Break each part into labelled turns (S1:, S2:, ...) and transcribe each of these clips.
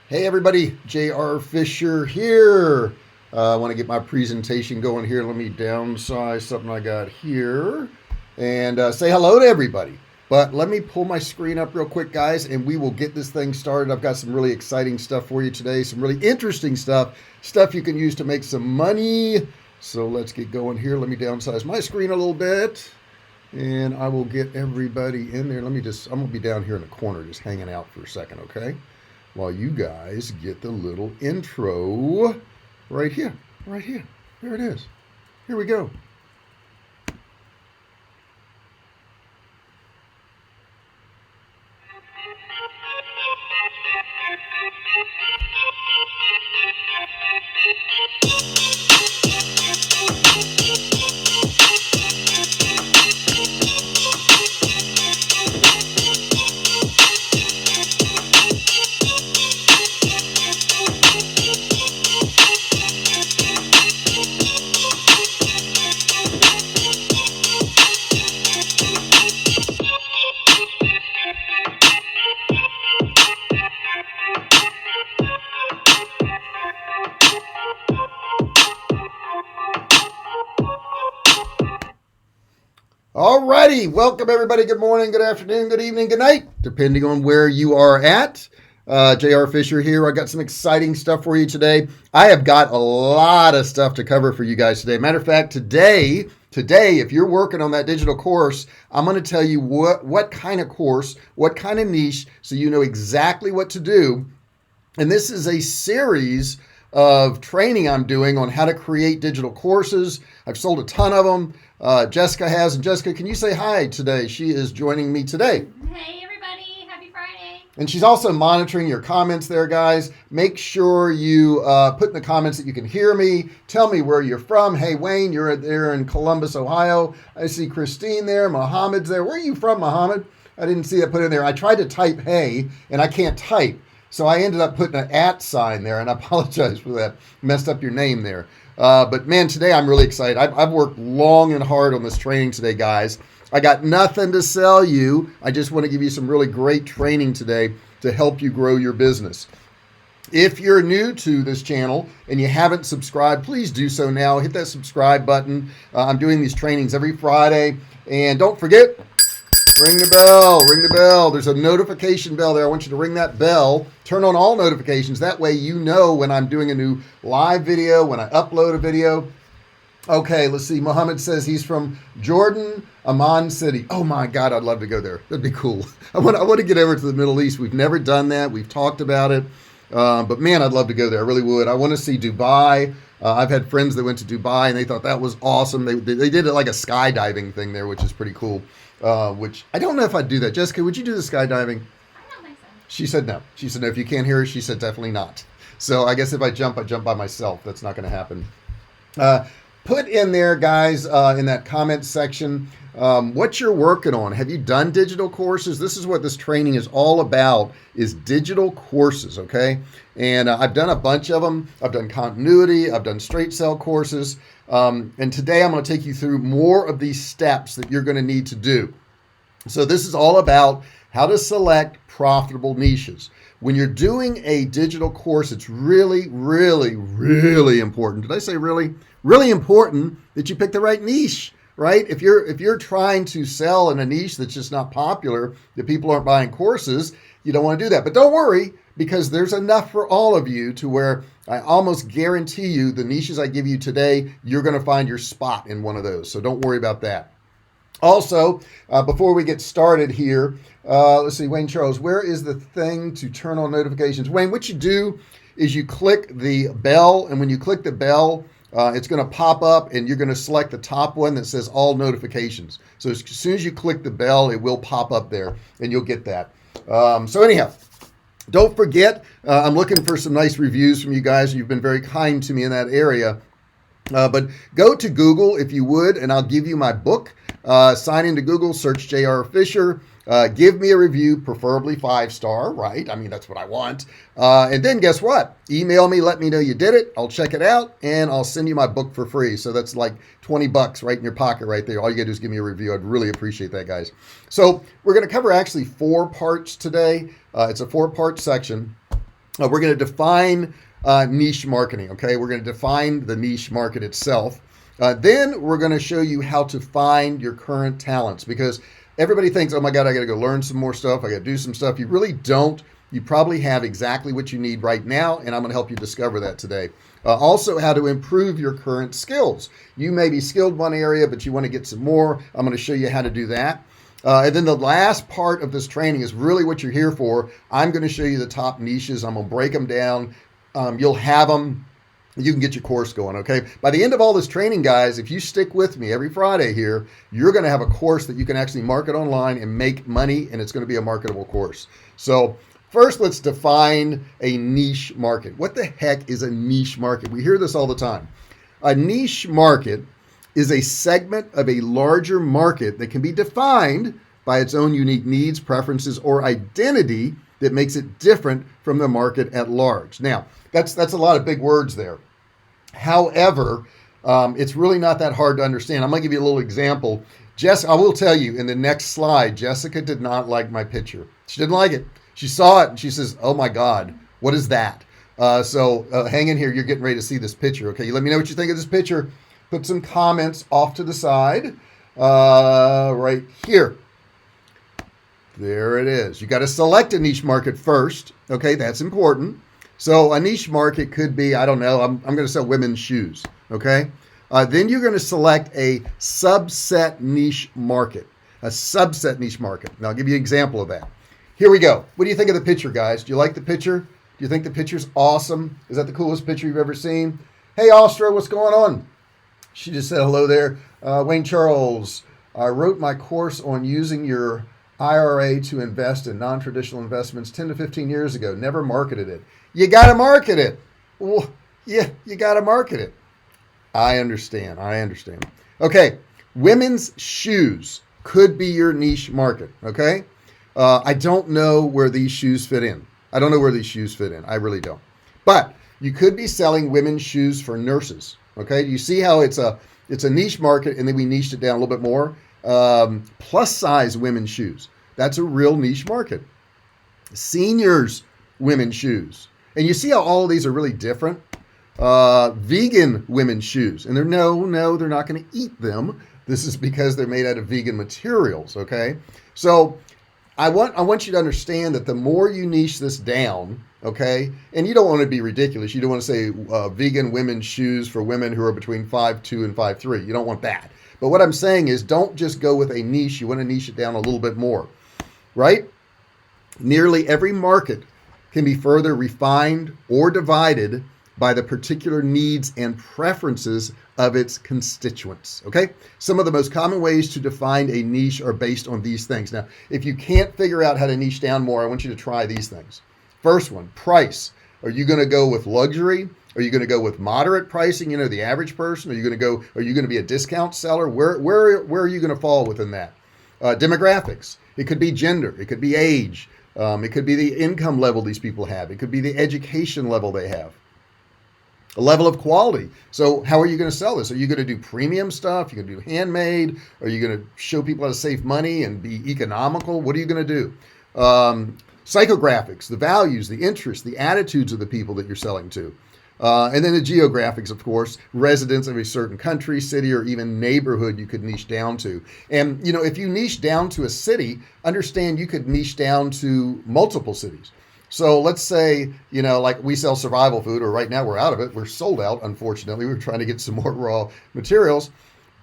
S1: Hey everybody, J.R. Fisher here. I want to get my presentation going here. Let me downsize something I got here and say hello to everybody. But let me pull my screen up real quick, guys, and we will get this thing started. I've got some really exciting stuff for you today, some really interesting stuff you can use to make some money. So let's get going here. Let me downsize my screen a little bit and I will get everybody in there. I'm going to be down here in the corner just hanging out for a second, okay? While you guys get the little intro right here. Here it is. Here we go. Alrighty, welcome everybody. Good morning, good afternoon, good evening, good night, depending on where you are at. J.R. Fisher here. I got some exciting stuff for you today. I have got a lot of stuff to cover for you guys today. Matter of fact, today, if you're working on that digital course, I'm going to tell you what kind of course, what kind of niche, so you know exactly what to do. And this is a series of training I'm doing on how to create digital courses. I've sold a ton of them. Jessica has. And Jessica, can you say hi today? She is joining me today.
S2: Hey, everybody. Happy Friday.
S1: And she's also monitoring your comments there, guys. Make sure you put in the comments that you can hear me. Tell me where you're from. Hey, Wayne, you're there in Columbus, Ohio. I see Christine there. Mohammed's there. Where are you from, Mohammed? I didn't see that put in there. I tried to type hey, and I can't type. So I ended up putting an @ sign there, and I apologize for that. Messed up your name there. But man, today I'm really excited. I've worked long and hard on this training today, guys. I got nothing to sell you. I just want to give you some really great training today to help you grow your business. If you're new to this channel and you haven't subscribed, please do so now. Hit that subscribe button. I'm doing these trainings every Friday. And don't forget, ring the bell. There's a notification bell there. I want you to ring that bell. Turn on all notifications. That way you know when I'm doing a new live video, when I upload a video. Okay, let's see. Mohammed says he's from Jordan, Amman City. Oh my God, I'd love to go there. That'd be cool. I want to get over to the Middle East. We've never done that. We've talked about it. But man, I'd love to go there. I really would. I want to see Dubai. I've had friends that went to Dubai and they thought that was awesome. They did it like a skydiving thing there, which is pretty cool. Which I don't know if I'd do that. Jessica, would you do the skydiving?
S2: I don't think so.
S1: She said no. She said no. If you can't hear her, she said definitely not. So I guess if I jump by myself. That's not going to happen. Put in there, guys, in that comment section, what you're working on. Have you done digital courses? This is what this training is all about, is digital courses, okay? And I've done a bunch of them. I've done continuity. I've done straight sell courses. And today I'm going to take you through more of these steps that you're going to need to do. So this is all about how to select profitable niches. When you're doing a digital course, it's really, really, really important. Did I say really? Really important that you pick the right niche, right? If you're trying to sell in a niche that's just not popular, that people aren't buying courses, you don't want to do that. But don't worry, because there's enough for all of you to where I almost guarantee you the niches I give you today, you're going to find your spot in one of those. So don't worry about that. Also, before we get started here, let's see, Wayne Charles, where is the thing to turn on notifications? Wayne, what you do is you click the bell, and when you click the bell, it's going to pop up, and you're going to select the top one that says all notifications. So as soon as you click the bell, it will pop up there, and you'll get that. So anyhow, don't forget, I'm looking for some nice reviews from you guys. You've been very kind to me in that area. But go to Google if you would, and I'll give you my book. Sign into Google, search J.R. Fisher, give me a review, preferably 5-star, right? I mean, that's what I want. And then guess what? Email me, let me know you did it. I'll check it out, and I'll send you my book for free. So that's like $20 right in your pocket right there. All you gotta do is give me a review. I'd really appreciate that, guys. So we're gonna cover actually 4 parts today. It's a 4-part section. We're gonna define niche marketing, okay? We're going to define the niche market itself. Then we're going to show you how to find your current talents, because everybody thinks, oh my God, I got to go learn some more stuff. I got to do some stuff. You really don't. You probably have exactly what you need right now, and I'm going to help you discover that today. Also, how to improve your current skills. You may be skilled in one area, but you want to get some more. I'm going to show you how to do that. And then the last part of this training is really what you're here for. I'm going to show you the top niches. I'm going to break them down. You'll have them. You can get your course going, okay? By the end of all this training, guys, if you stick with me every Friday here, you're going to have a course that you can actually market online and make money, and it's going to be a marketable course. So first, let's define a niche market. What the heck is a niche market? We hear this all the time. A niche market is a segment of a larger market that can be defined by its own unique needs, preferences, or identity that makes it different from the market at large. Now, that's a lot of big words there. However, it's really not that hard to understand. I'm going to give you a little example. I will tell you in the next slide, Jessica did not like my picture. She didn't like it. She saw it and she says, oh my God, what is that? So hang in here. You're getting ready to see this picture. Okay. You let me know what you think of this picture. Put some comments off to the side right here. There it is. You got to select a niche market first. Okay, that's important. So a niche market could be, I don't know, I'm going to sell women's shoes. Okay. Then you're going to select a subset niche market. A subset niche market. Now I'll give you an example of that. Here we go. What do you think of the picture, guys? Do you like the picture? Do you think the picture's awesome? Is that the coolest picture you've ever seen? Hey, Astra, what's going on? She just said hello there. Wayne Charles, I wrote my course on using your IRA to invest in non-traditional investments 10 to 15 years ago. Never marketed it. You got to market it. Well, yeah, you got to market it. I understand. Okay. Women's shoes could be your niche market. Okay. I don't know where these shoes fit in. I really don't. But you could be selling women's shoes for nurses. Okay. You see how it's a niche market, and then we niched it down a little bit more. Plus size women's shoes. That's a real niche market. Seniors women's shoes. And you see how all of these are really different. Vegan women's shoes. And they're not going to eat them. This is because they're made out of vegan materials. Okay. So I want you to understand that the more you niche this down, okay, and you don't want to be ridiculous. You don't want to say vegan women's shoes for women who are between 5'2" and 5'3". You don't want that. But what I'm saying is, don't just go with a niche. You want to niche it down a little bit more, right? Nearly every market can be further refined or divided by the particular needs and preferences of its constituents. Okay? Some of the most common ways to define a niche are based on these things. Now, if you can't figure out how to niche down more, I want you to try these things. First one, price. Are you going to go with luxury? Are you going to go with moderate pricing, the average person? Are you going to be a discount seller? Where are you going to fall within that? Demographics. It could be gender. It could be age. It could be the income level these people have. It could be the education level they have. A level of quality. So how are you going to sell this? Are you going to do premium stuff? Are you going to do handmade? Are you going to show people how to save money and be economical? What are you going to do? Psychographics, the values, the interests, the attitudes of the people that you're selling to. And then the geographics, of course, residents of a certain country, city, or even neighborhood you could niche down to. And, if you niche down to a city, understand you could niche down to multiple cities. So let's say, like we sell survival food, or right now we're out of it. We're sold out, unfortunately. We're trying to get some more raw materials.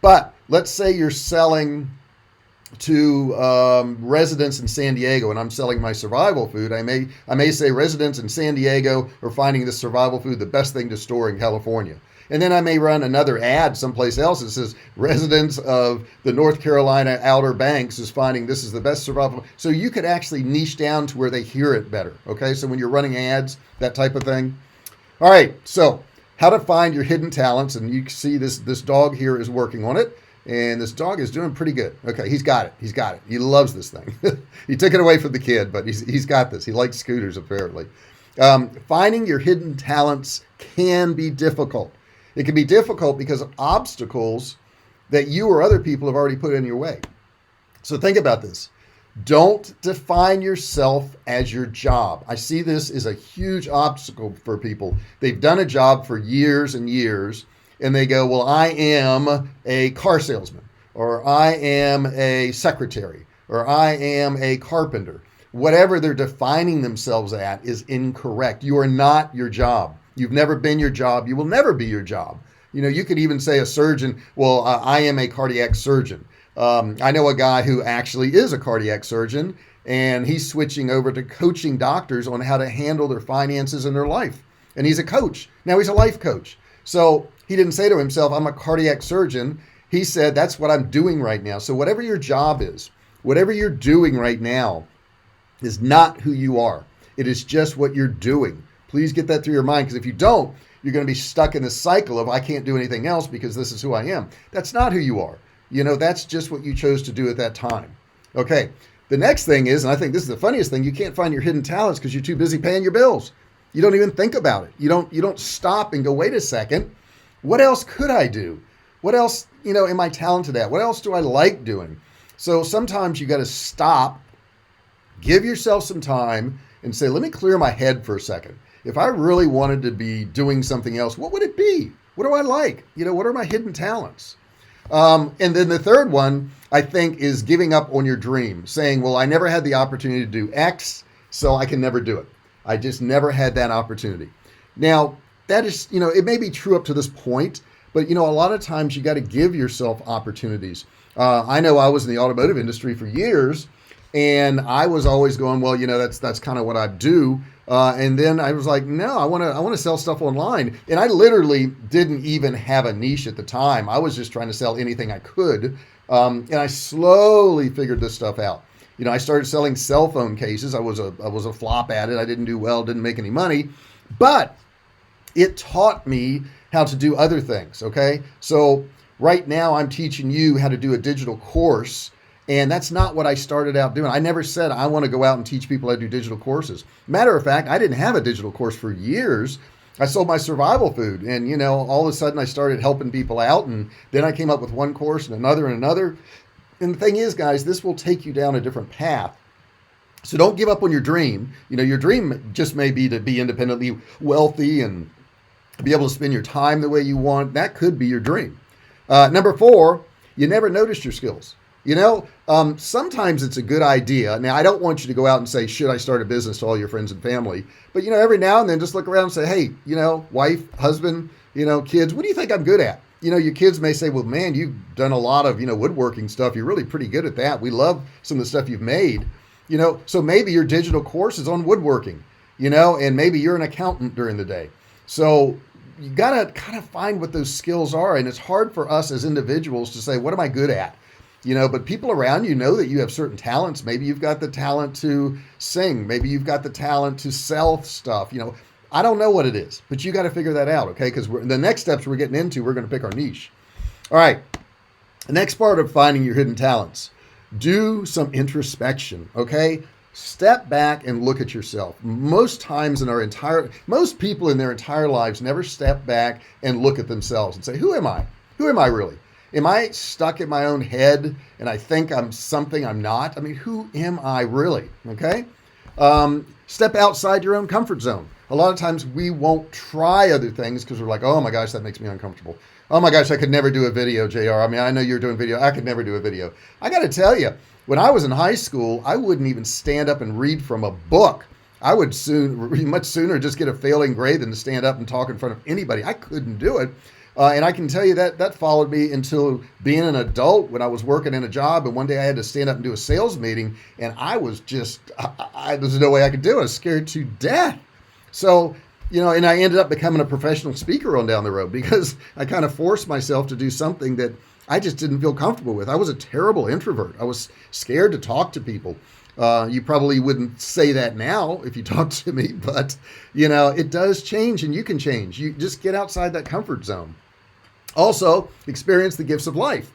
S1: But let's say you're selling to residents in San Diego, and I'm selling my survival food. I may say residents in San Diego are finding this survival food the best thing to store in California. And then I may run another ad someplace else that says residents of the North Carolina Outer Banks is finding this is the best survival. So you could actually niche down to where they hear it better. Okay, so when you're running ads, that type of thing. All right, so how to find your hidden talents, and you can see this dog here is working on it. And this dog is doing pretty good. Okay, he's got it. He loves this thing. He took it away from the kid, but he's got this. He likes scooters, apparently. Finding your hidden talents can be difficult. It can be difficult because of obstacles that you or other people have already put in your way. So think about this. Don't define yourself as your job. I see this as a huge obstacle for people. They've done a job for years and years, and they go, well, I am a car salesman, or I am a secretary, or I am a carpenter. Whatever they're defining themselves at is incorrect. You are not your job. You've never been your job. You will never be your job. You could even say a surgeon, well, I am a cardiac surgeon. I know a guy who actually is a cardiac surgeon, and he's switching over to coaching doctors on how to handle their finances and their life. And he's a coach. Now he's a life coach. So he didn't say to himself, I'm a cardiac surgeon. He said, that's what I'm doing right now. So whatever your job is, whatever you're doing right now is not who you are. It is just what you're doing. Please get that through your mind, because if you don't, you're going to be stuck in this cycle of I can't do anything else because this is who I am. That's not who you are. That's just what you chose to do at that time. Okay. The next thing is, and I think this is the funniest thing, you can't find your hidden talents because you're too busy paying your bills. You don't even think about it. You don't stop and go, wait a second. What else could I do? What else, am I talented at? What else do I like doing? So sometimes you got to stop, give yourself some time and say, let me clear my head for a second. If I really wanted to be doing something else, what would it be? What do I like? What are my hidden talents? And then the third one, I think, is giving up on your dream, saying, well, I never had the opportunity to do X, so I can never do it. I just never had that opportunity. Now, that is, it may be true up to this point, but, a lot of times you got to give yourself opportunities. I know I was in the automotive industry for years, and I was always going, well, that's kind of what I do. And then I was like, no, I want to sell stuff online. And I literally didn't even have a niche at the time. I was just trying to sell anything I could. And I slowly figured this stuff out. I started selling cell phone cases. I was a flop at it. I didn't do well, didn't make any money, but it taught me how to do other things. Okay. So right now I'm teaching you how to do a digital course. And that's not what I started out doing. I never said I want to go out and teach people how to do digital courses. Matter of fact, I didn't have a digital course for years. I sold my survival food, and all of a sudden I started helping people out, and then I came up with one course and another and another. And the thing is, guys, this will take you down a different path. So don't give up on your dream. Your dream just may be to be independently wealthy and be able to spend your time the way you want. That could be your dream. Number 4, you never noticed your skills. Sometimes it's a good idea. Now, I don't want you to go out and say, should I start a business to all your friends and family? But, every now and then just look around and say, hey, wife, husband, kids, what do you think I'm good at? Your kids may say, well, man, you've done a lot of, woodworking stuff. You're really pretty good at that. We love some of the stuff you've made, so maybe your digital course is on woodworking, and maybe you're an accountant during the day. So you got to kind of find what those skills are. And it's hard for us as individuals to say, what am I good at? But people around you know that you have certain talents. Maybe you've got the talent to sing. Maybe you've got the talent to sell stuff. I don't know what it is, but you got to figure that out, okay? Because the next steps we're getting into, we're going to pick our niche. All right. The next part of finding your hidden talents, do some introspection, okay? Step back and look at yourself. Most people in their entire lives never step back and look at themselves and say, who am I? Who am I really? Am I stuck in my own head and I think I'm something I'm not? I mean, who am I really? Okay. Step outside your own comfort zone. A lot of times we won't try other things because we're like, oh my gosh, that makes me uncomfortable. Oh my gosh, I could never do a video, JR. I mean, I know you're doing video. I could never do a video. I got to tell you, when I was in high school, I wouldn't even stand up and read from a book. I would much sooner just get a failing grade than to stand up and talk in front of anybody. I couldn't do it. And I can tell you that followed me until being an adult when I was working in a job. And one day I had to stand up and do a sales meeting. And I was there's no way I could do it. I was scared to death. So, and I ended up becoming a professional speaker on down the road because I kind of forced myself to do something that I just didn't feel comfortable with. I was a terrible introvert. I was scared to talk to people. You probably wouldn't say that now if you talked to me, but it does change and you can change. You just get outside that comfort zone. Also, experience the gifts of life.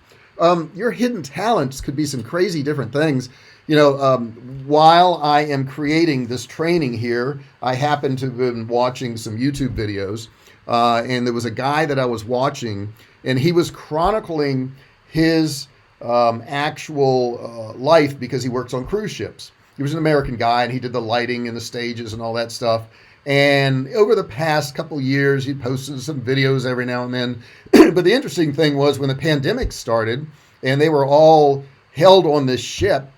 S1: Your hidden talents could be some crazy different things. While I am creating this training here, I happen to have been watching some YouTube videos, and there was a guy that I was watching, and he was chronicling his actual life because he works on cruise ships. He was an American guy, and he did the lighting and the stages and all that stuff. And over the past couple years, he posted some videos every now and then. But the interesting thing was when the pandemic started and they were all held on this ship,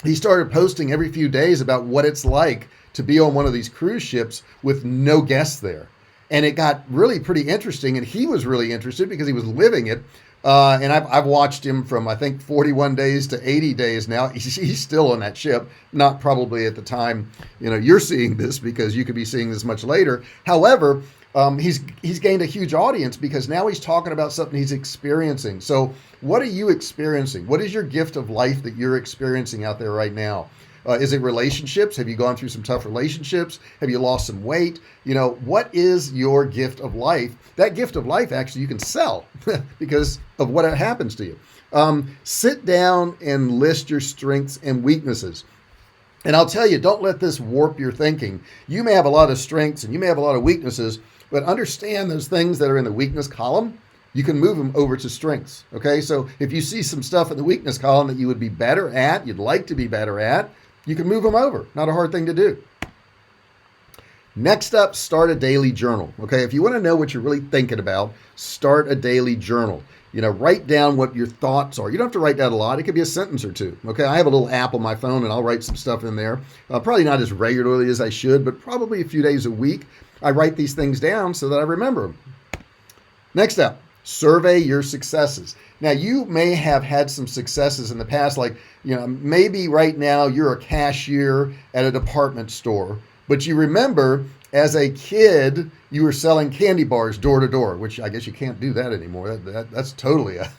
S1: he started posting every few days about what it's like to be on one of these cruise ships with no guests there. And it got really pretty interesting. And he was really interested because he was living it. And I've watched him from, I think, 41 days to 80 days now. He's still on that ship, not probably at the time, you're seeing this because you could be seeing this much later. However, he's gained a huge audience because now he's talking about something he's experiencing. So what are you experiencing? What is your gift of life that you're experiencing out there right now? Is it relationships? Have you gone through some tough relationships? Have you lost some weight? What is your gift of life? That gift of life, actually, you can sell because of what happens to you. Sit down and list your strengths and weaknesses. And I'll tell you, don't let this warp your thinking. You may have a lot of strengths and you may have a lot of weaknesses, but understand those things that are in the weakness column, you can move them over to strengths. Okay. So if you see some stuff in the weakness column that you would be better at, you'd like to be better at, you can move them over. Not a hard thing to do. Next up, start a daily journal. Okay. If you want to know what you're really thinking about, start a daily journal. Write down what your thoughts are. You don't have to write down a lot. It could be a sentence or two. Okay. I have a little app on my phone and I'll write some stuff in there. Probably not as regularly as I should, but probably a few days a week. I write these things down so that I remember them. Next up, survey your successes. Now, you may have had some successes in the past, like, maybe right now you're a cashier at a department store, but you remember as a kid, you were selling candy bars door to door, which I guess you can't do that anymore. That's totally out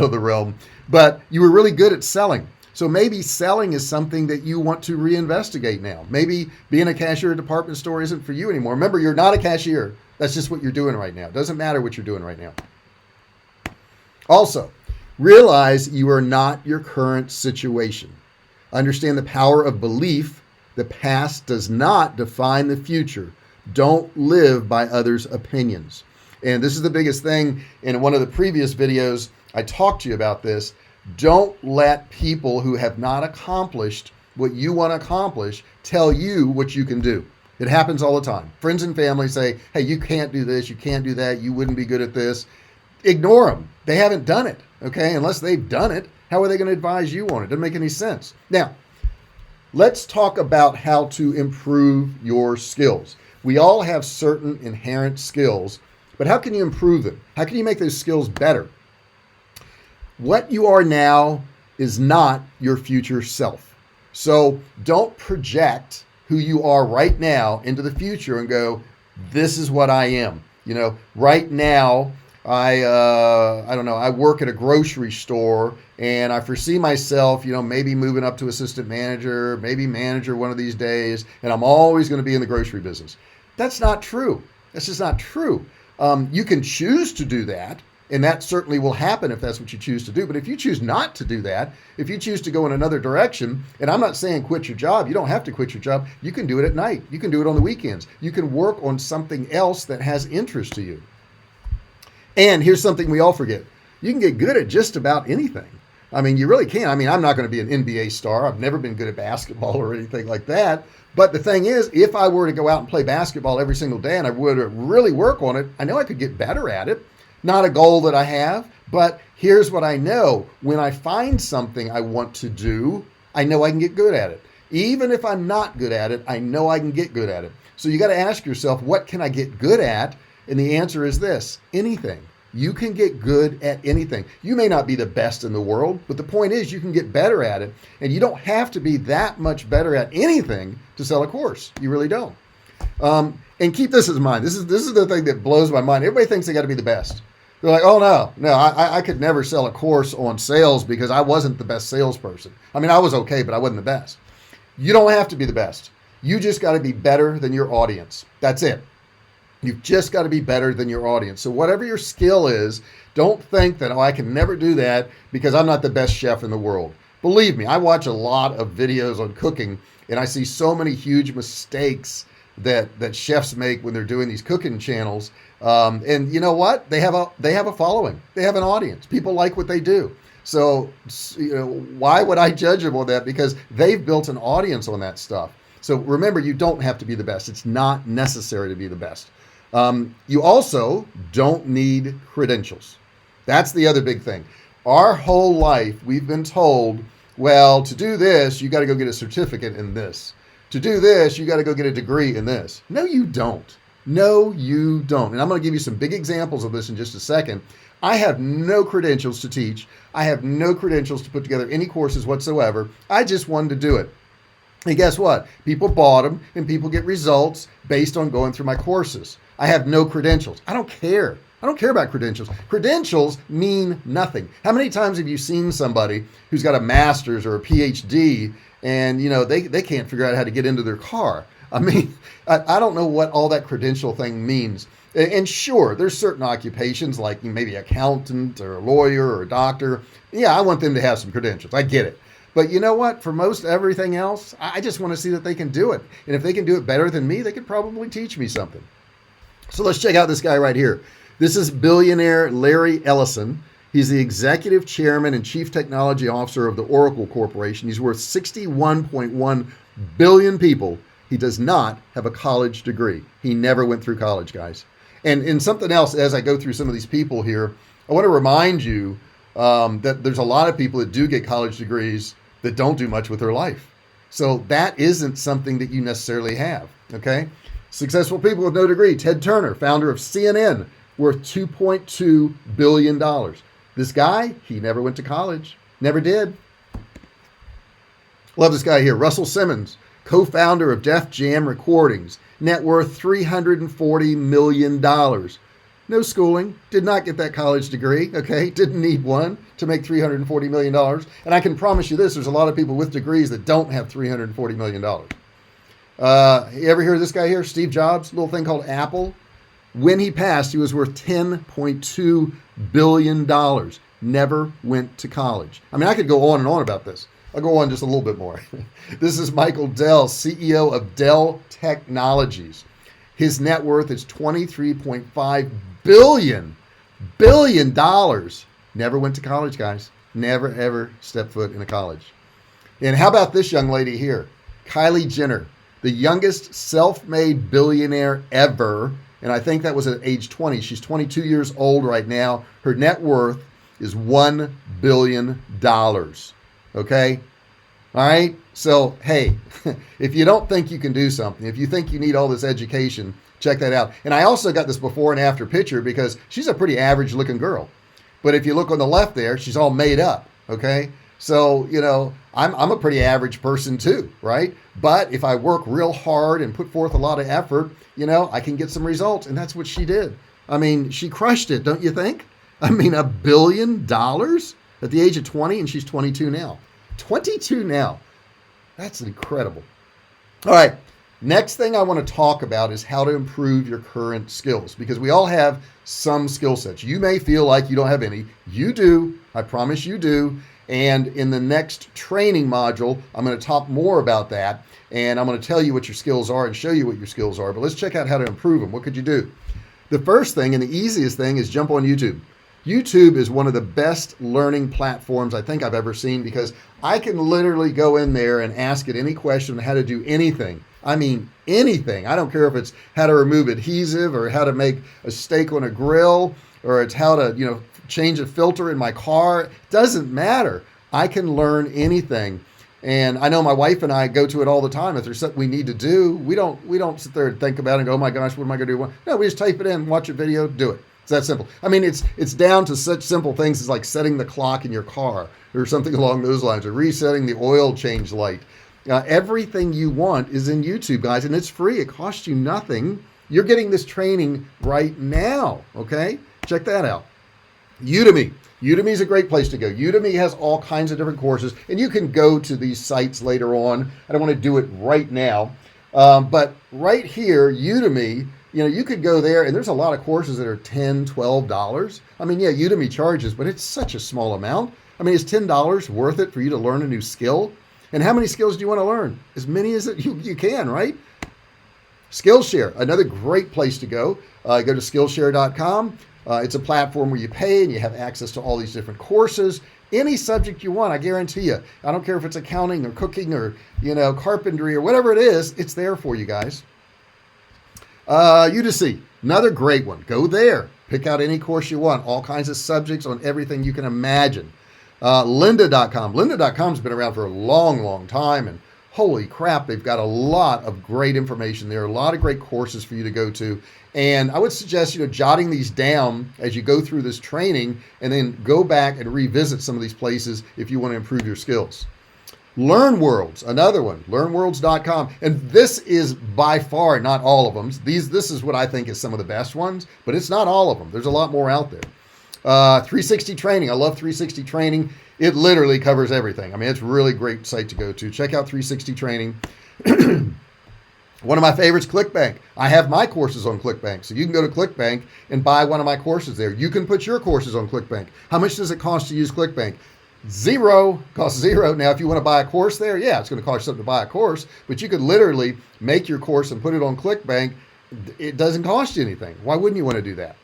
S1: of the realm, but you were really good at selling. So maybe selling is something that you want to reinvestigate now. Maybe being a cashier at a department store isn't for you anymore. Remember, you're not a cashier. That's just what you're doing right now. It doesn't matter what you're doing right now. Also, realize you are not your current situation. Understand the power of belief. The past does not define the future. Don't live by others' opinions. And this is the biggest thing. In one of the previous videos, I talked to you about this. Don't let people who have not accomplished what you want to accomplish tell you what you can do. It happens all the time. Friends and family say, hey, you can't do this, you can't do that, you wouldn't be good at this. Ignore them. They haven't done it, okay? Unless they've done it, how are they going to advise you on it? Doesn't make any sense. Now, let's talk about how to improve your skills. We all have certain inherent skills, but how can you improve them? How can you make those skills better? What you are now is not your future self. So don't project who you are right now into the future and go, This is what I am. Right now, I don't know, I work at a grocery store and I foresee myself, maybe moving up to assistant manager, maybe manager one of these days, and I'm always going to be in the grocery business. That's not true. That's just not true. You can choose to do that, and that certainly will happen if that's what you choose to do. But if you choose not to do that, if you choose to go in another direction, and I'm not saying quit your job, you don't have to quit your job. You can do it at night. You can do it on the weekends. You can work on something else that has interest to you. And here's something we all forget. You can get good at just about anything. I mean, you really can. I mean, I'm not going to be an NBA star. I've never been good at basketball or anything like that. But the thing is, if I were to go out and play basketball every single day and I would really work on it, I know I could get better at it. Not a goal that I have, but here's what I know. When I find something I want to do, I know I can get good at it. Even if I'm not good at it, I know I can get good at it. So you got to ask yourself, what can I get good at? And the answer is this: anything. You can get good at anything. You may not be the best in the world, but the point is you can get better at it. And you don't have to be that much better at anything to sell a course. You really don't. And keep this in mind. This is the thing that blows my mind. Everybody thinks they got to be the best. They're like, oh, no, I could never sell a course on sales because I wasn't the best salesperson. I mean, I was okay, but I wasn't the best. You don't have to be the best. You just got to be better than your audience. That's it. You've just got to be better than your audience. So whatever your skill is, don't think that, I can never do that because I'm not the best chef in the world. Believe me, I watch a lot of videos on cooking and I see so many huge mistakes that chefs make when they're doing these cooking channels. And you know what? They have a following. They have an audience. People like what they do. So, why would I judge them on that? Because they've built an audience on that stuff. So remember, you don't have to be the best. It's not necessary to be the best. You also don't need credentials. That's the other big thing. Our whole life, we've been told, well, to do this, you got to go get a certificate in this. To do this, you got to go get a degree in this. No, you don't. No, you don't. And I'm going to give you some big examples of this in just a second. I have no credentials to teach. I have no credentials to put together any courses whatsoever. I just wanted to do it. And guess what? People bought them and people get results based on going through my courses. I have no credentials. I don't care. I don't care about credentials. Credentials mean nothing. How many times have you seen somebody who's got a master's or a PhD and they can't figure out how to get into their car? I mean, I don't know what all that credential thing means. And sure, there's certain occupations like maybe accountant or a lawyer or a doctor. Yeah, I want them to have some credentials. I get it. But you know what? For most everything else, I just want to see that they can do it. And if they can do it better than me, they could probably teach me something. So let's check out this guy right here. This is billionaire Larry Ellison. He's the executive chairman and chief technology officer of the Oracle Corporation. He's worth 61.1 billion people. He does not have a college degree. He never went through college, guys. And something else, as I go through some of these people here, I want to remind you that there's a lot of people that do get college degrees that don't do much with their life. So that isn't something that you necessarily have, okay? Successful people with no degree. Ted Turner, founder of CNN, worth $2.2 billion. This guy, he never went to college. Never did. Love this guy here. Russell Simmons, co-founder of Def Jam Recordings, net worth $340 million. No schooling, did not get that college degree, okay? Didn't need one to make $340 million. And I can promise you this, there's a lot of people with degrees that don't have $340 million. You ever hear of this guy here? Steve Jobs, little thing called Apple. When he passed, he was worth $10.2 billion. Never went to college. I mean, I could go on and on about this. I'll go on just a little bit more. This is Michael Dell, CEO of Dell Technologies. His net worth is $23.5 billion dollars. Never went to college, guys. Never, ever stepped foot in a college. And how about this young lady here? Kylie Jenner, the youngest self-made billionaire ever. And I think that was at age 20. She's 22 years old right now. Her net worth is $1 billion. Okay? All right? So, hey, if you don't think you can do something, if you think you need all this education, check that out. And I also got this before and after picture because she's a pretty average looking girl. But if you look on the left there, she's all made up. Okay? So, I'm a pretty average person too, right? But if I work real hard and put forth a lot of effort, I can get some results. And that's what she did. I mean, she crushed it, don't you think? I mean, $1 billion at the age of 20, and she's 22 now. 22 now. That's incredible. All right. Next thing I want to talk about is how to improve your current skills, because we all have some skill sets. You may feel like you don't have any. You do. I promise you do. And in the next training module, I'm going to talk more about that. And I'm going to tell you what your skills are and show you what your skills are. But let's check out how to improve them. What could you do? The first thing and the easiest thing is jump on YouTube. YouTube is one of the best learning platforms I think I've ever seen, because I can literally go in there and ask it any question on how to do anything. I mean, anything. I don't care if it's how to remove adhesive or how to make a steak on a grill, or it's how to, change a filter in my car. It doesn't matter. I can learn anything. And I know my wife and I go to it all the time. If there's something we need to do, we don't sit there and think about it and go, oh my gosh, what am I going to do? No, we just type it in, watch a video, do it. It's that simple. I mean, it's down to such simple things as like setting the clock in your car or something along those lines, or resetting the oil change light. Everything you want is in YouTube, guys, and it's free. It costs you nothing. You're getting this training right now, okay? Check that out. Udemy. Udemy is a great place to go. Udemy has all kinds of different courses, and you can go to these sites later on. I don't want to do it right now, but right here, Udemy, you could go there, and there's a lot of courses that are $10, $12. I mean, yeah, Udemy charges, but it's such a small amount. I mean, is $10 worth it for you to learn a new skill? And how many skills do you want to learn? As many as you can, right? Skillshare, another great place to go. Go to Skillshare.com. It's a platform where you pay and you have access to all these different courses. Any subject you want, I guarantee you. I don't care if it's accounting or cooking or, carpentry or whatever it is, it's there for you guys. Udemy, another great one. Go there. Pick out any course you want. All kinds of subjects on everything you can imagine. Lynda.com. Lynda.com's been around for a long, long time, and holy crap, they've got a lot of great information there, a lot of great courses for you to go to. And I would suggest, jotting these down as you go through this training, and then go back and revisit some of these places if you want to improve your skills. LearnWorlds, another one, learnworlds.com. And this is by far not all of them. This is what I think is some of the best ones, but it's not all of them. There's a lot more out there. 360 Training. I love 360 Training. It literally covers everything. I mean, it's a really great site to go to. Check out 360 Training. One of my favorites, ClickBank. I have my courses on ClickBank. So you can go to ClickBank and buy one of my courses there. You can put your courses on ClickBank. How much does it cost to use ClickBank? Zero. Costs zero. Now, if you want to buy a course there, yeah, it's going to cost you something to buy a course, but you could literally make your course and put it on ClickBank. It doesn't cost you anything. Why wouldn't you want to do that?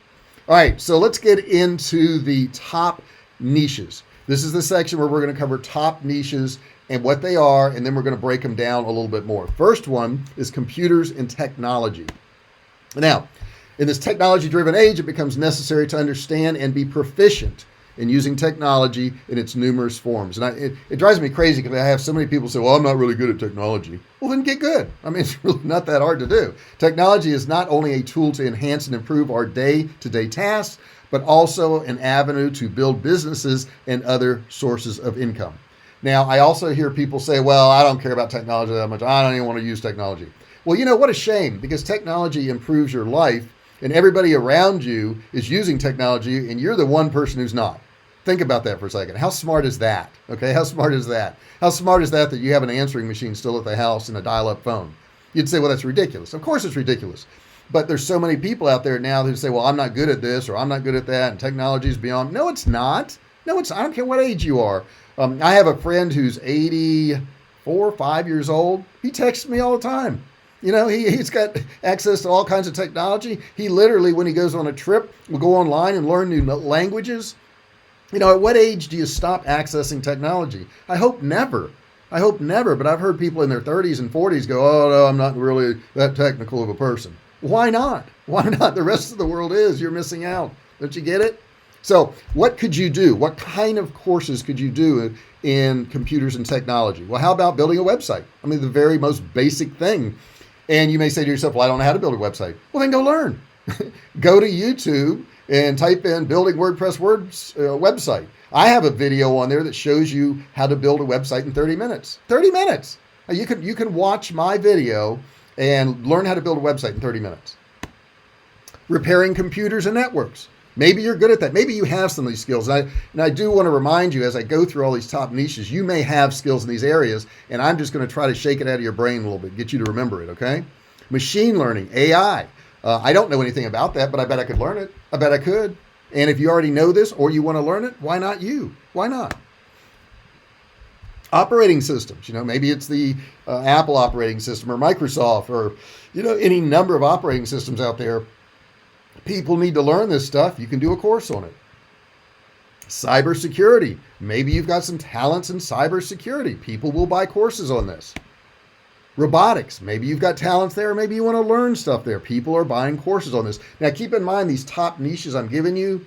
S1: All right, so let's get into the top niches. This is the section where we're going to cover top niches and what they are, and then we're going to break them down a little bit more. First one is computers and technology. Now, in this technology-driven age, it becomes necessary to understand and be proficient in using technology in its numerous forms. And it drives me crazy because I have so many people say, well, I'm not really good at technology. Well, then get good. I mean, it's really not that hard to do. Technology is not only a tool to enhance and improve our day-to-day tasks, but also an avenue to build businesses and other sources of income. Now, I also hear people say, well, I don't care about technology that much. I don't even want to use technology. Well, what a shame, because technology improves your life, and everybody around you is using technology, and you're the one person who's not. Think about that for a second. How smart is that? Okay, how smart is that? How smart is that you have an answering machine still at the house and a dial-up phone? You'd say, well, that's ridiculous. Of course it's ridiculous. But there's so many people out there now who say, well, I'm not good at this, or I'm not good at that, and technology is beyond. No, it's not. No, I don't care what age you are. I have a friend who's 84, 5 years old. He texts me all the time. He's got access to all kinds of technology. He literally, when he goes on a trip, will go online and learn new languages. At what age do you stop accessing technology? I hope never. But I've heard people in their 30s and 40s go, oh, no, I'm not really that technical of a person. Why not? Why not? The rest of the world is. You're missing out. Don't you get it? So what could you do? What kind of courses could you do in computers and technology? Well, how about building a website? I mean, the very most basic thing. And you may say to yourself, well, I don't know how to build a website. Well, then go learn. Go to YouTube and type in building WordPress website. I have a video on there that shows you how to build a website in 30 minutes. 30 minutes. You can watch my video and learn how to build a website in 30 minutes. Repairing computers and networks. Maybe you're good at that. Maybe you have some of these skills. And I do want to remind you, as I go through all these top niches, you may have skills in these areas, and I'm just going to try to shake it out of your brain a little bit, get you to remember it, okay? Machine learning, AI. I don't know anything about that, but I bet I could learn it. I bet I could. And if you already know this or you want to learn it, why not you? Why not? Operating systems, maybe it's the Apple operating system or Microsoft or, any number of operating systems out there. People need to learn this stuff. You can do a course on it. Cybersecurity. Maybe you've got some talents in cybersecurity. People will buy courses on this. Robotics. Maybe you've got talents there. Maybe you want to learn stuff there. People are buying courses on this. Now, keep in mind these top niches I'm giving you,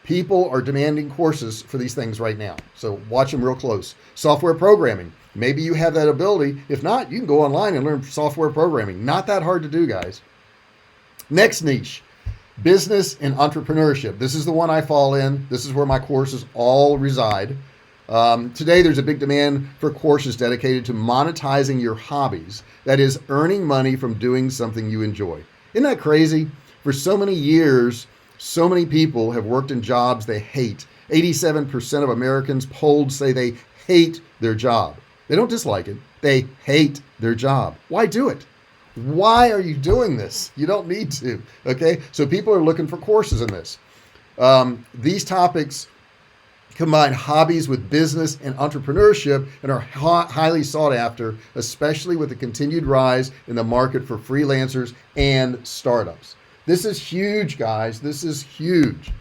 S1: people are demanding courses for these things right now. So watch them real close. Software programming. Maybe you have that ability. If not, you can go online and learn software programming. Not that hard to do, guys. Next niche. Business and entrepreneurship. This is the one I fall in. This is where my courses all reside. Today, there's a big demand for courses dedicated to monetizing your hobbies. That is, earning money from doing something you enjoy. Isn't that crazy? For so many years, so many people have worked in jobs they hate. 87% of Americans polled say they hate their job. They don't dislike it. They hate their job. Why do it? Why are you doing this? You don't need to, okay? So people are looking for courses in this. These topics combine hobbies with business and entrepreneurship and are highly sought after, especially with the continued rise in the market for freelancers and startups. This is huge, guys. This is huge.